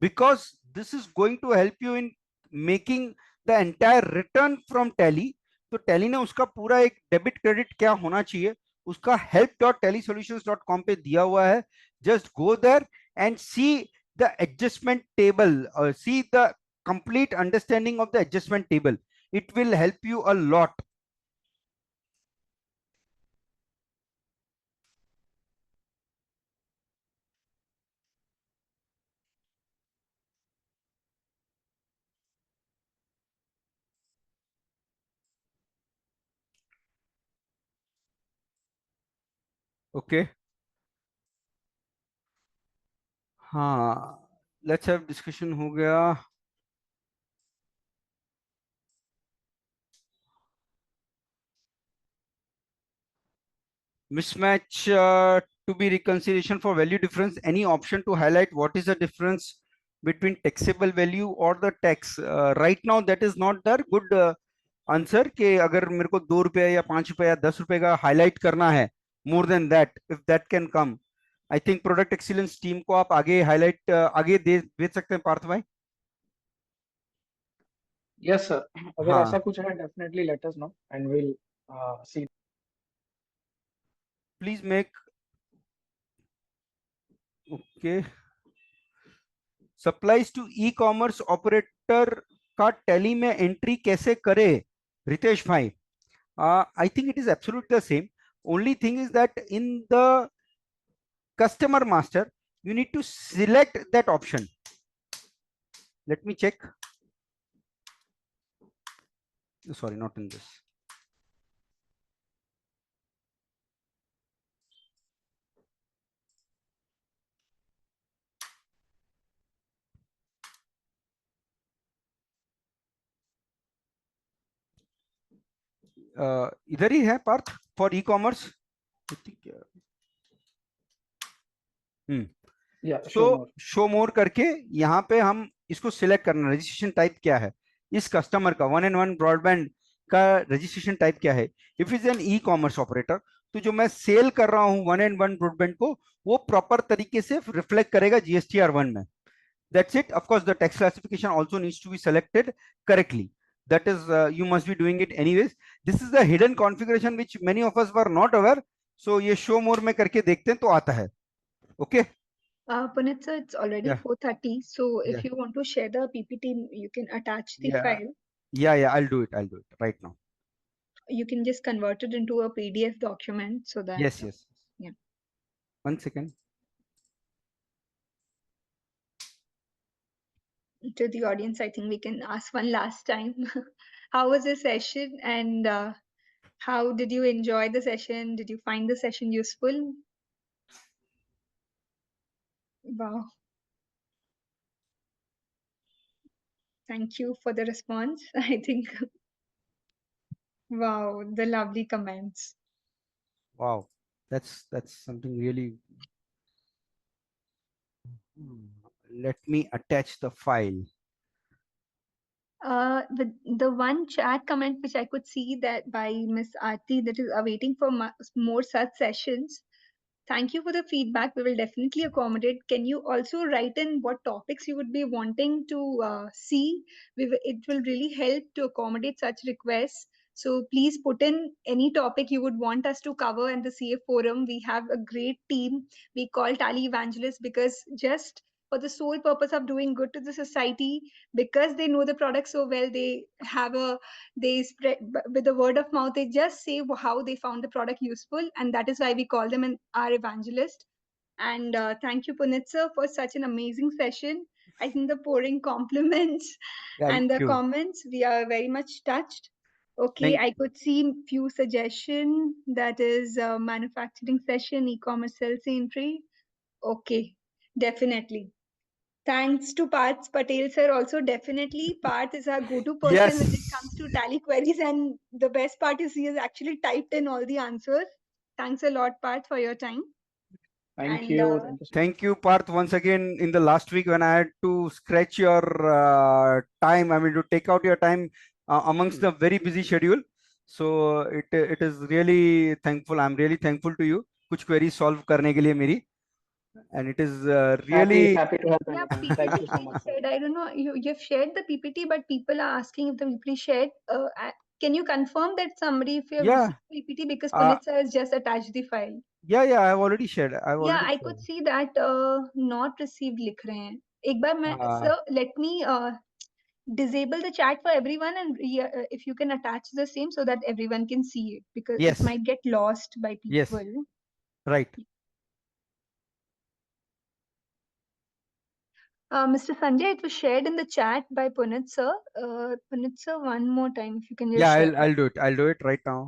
because this is going to help you in making the entire return from Tally. तो टैली ने उसका पूरा एक डेबिट क्रेडिट क्या होना चाहिए उसका help.tallysolutions.com पे दिया हुआ है. Just go there and see the adjustment table, see the complete understanding of the adjustment table. It will help you a lot. Okay. हाँ, let's have discussion हो गया. Mismatch to be reconciliation for value difference. Any option to highlight what is the difference between taxable value or the tax? Right now that is not there. Good answer कि अगर मेरे को 2 रुपया या 5 रुपया या 10 रुपए का हाईलाइट करना है, more than that, if that can come, I think product excellence team को आप आगे हाईलाइट आगे दे सकते हैं पार्थ भाई. Yes, sir. अगर हाँ, ऐसा कुछ है, definitely let us know and we'll see. Please make. Okay, supplies to e commerce operator का टैली में एंट्री कैसे करे रितेश भाई? I think it is absolutely the same. Only thing is that in the customer master you need to select that option. Let me check. Sorry, not in this. इधर ही है Partha for e commerce. तो show मोर करके यहाँ पे हम इसको select करना, registration type क्या है इस कस्टमर का. 1&1 ब्रॉडबैंड का रजिस्ट्रेशन टाइप क्या है. If is an e commerce operator, तो जो मैं सेल कर रहा हूं 1&1 ब्रॉडबैंड को, वो प्रॉपर तरीके से रिफ्लेक्ट करेगा GSTR1 में. That's it. Of course, the text classification also needs to be selected correctly. That is, you must be doing it anyways. This is the hidden configuration which many of us were not aware. So ये show more में करके देखते हैं तो आता है. Okay. Puneet sir, it's already Yeah. 4:30. So Yeah. if you want to share the PPT, you can attach the Yeah. file. Yeah. I'll do it. Right now. You can just convert it into a PDF document so that. Yes. Yeah. 1 second. To the audience, I think we can ask one last time. How was the session, and how did you enjoy the session? Did you find the session useful? Wow. Thank you for the response. I think, wow, the lovely comments. Wow. That's something really. Let me attach the file. The one chat comment which I could see that by Miss Aarti, that is awaiting for more such sessions. Thank you for the feedback. We will definitely accommodate. Can you also write in what topics you would be wanting to see? It will really help to accommodate such requests. So please put in any topic you would want us to cover in the CA forum. We have a great team. We call Tally Evangelists because just for the sole purpose of doing good to the society, because they know the product so well, they spread with the word of mouth. They just say how they found the product useful, and that is why we call them our evangelist. And thank you, Puneet sir, for such an amazing session. I think the pouring compliments Thank and the you. comments, we are very much touched. Okay, Thank I could see few suggestion, that is manufacturing session, e-commerce sales entry. Okay, definitely. Thanks to Parth Patel sir also. Definitely Parth is our go-to person when it Yes. comes to tally queries, and the best part is he has actually typed in all the answers. Thanks a lot, Parth, for your time. Thank And you. Thank you so much. Thank you, Parth, once again. In the last week, when I had to scratch your time, I mean, to take out your time amongst the very busy schedule. So it is really thankful. I'm really thankful to you. कुछ queries solve करने के लिए मेरी, and it is really. Happy to help yeah, anytime. PPT Thank you so being much, sir. shared. I don't know, you've shared the PPT, but people are asking if the PPT shared. Can you confirm that somebody, if you have Yeah. received PPT, because Uh, Puneet sir has just attached the file? yeah. I've already shared. Yeah, I could see that not received लिख रहे हैं. एक बार मैं, Uh, sir, let me disable the chat for everyone, and if you can attach the same so that everyone can see it, because it Yes. might get lost by Yes. people. Right. Mr. Sanjay, it was shared in the chat by Puneet sir. Puneet sir, one more time, if you can just Yeah. share. I'll do it. I'll do it right now.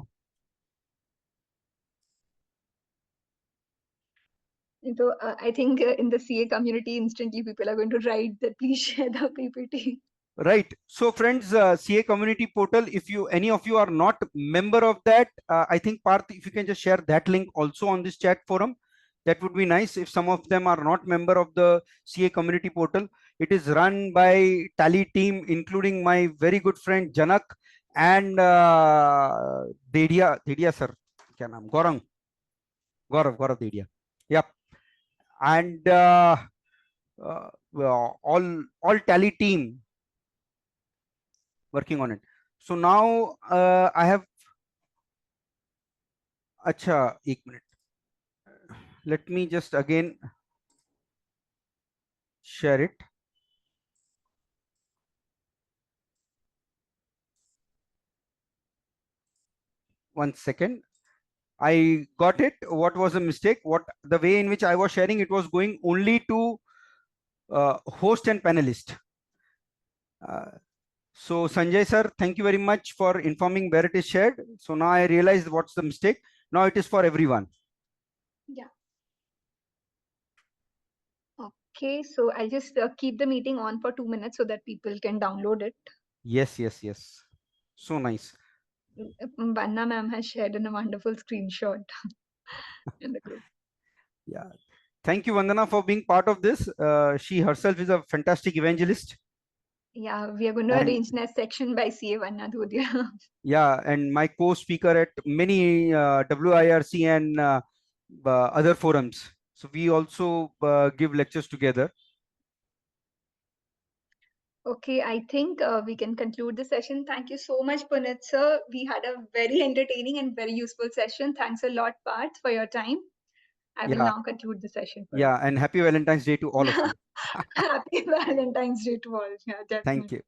So I think in the CA community, instantly people are going to write that please share the PPT. Right. So friends, CA community portal, if you, any of you are not member of that, I think Parth, if you can just share that link also on this chat forum, that would be nice. If some of them are not member of the CA community portal, it is run by Tally team, including my very good friend Janak and Dedia sir, क्या नाम, Gaurav Dedia. Yep. And all Tally team working on it. So now I have, acha, एक minute. Let me just again share it. One second. I got it. What was a mistake? What the way in which I was sharing, it was going only to host and panelist. So Sanjay sir, thank you very much for informing where it is shared. So now I realized what's the mistake. Now it is for everyone. Yeah. Okay, so I'll just keep the meeting on for 2 minutes so that people can download it. Yes. So nice. Vanna ma'am has shared in a wonderful screenshot in the group. Yeah. Thank you, Vandana, for being part of this. She herself is a fantastic evangelist. Yeah, we are going to And arrange next section by CA Vanna Dhodia. yeah, and my co-speaker at many WIRC and other forums. So we also give lectures together. Okay, I think we can conclude the session. Thank you so much, Punit sir. We had a very entertaining and very useful session. Thanks a lot, Parth, for your time. I will Yeah, now conclude the session. yeah, and happy Valentine's Day to all of you. Happy Valentine's Day to all. Yeah, Thank definitely. you.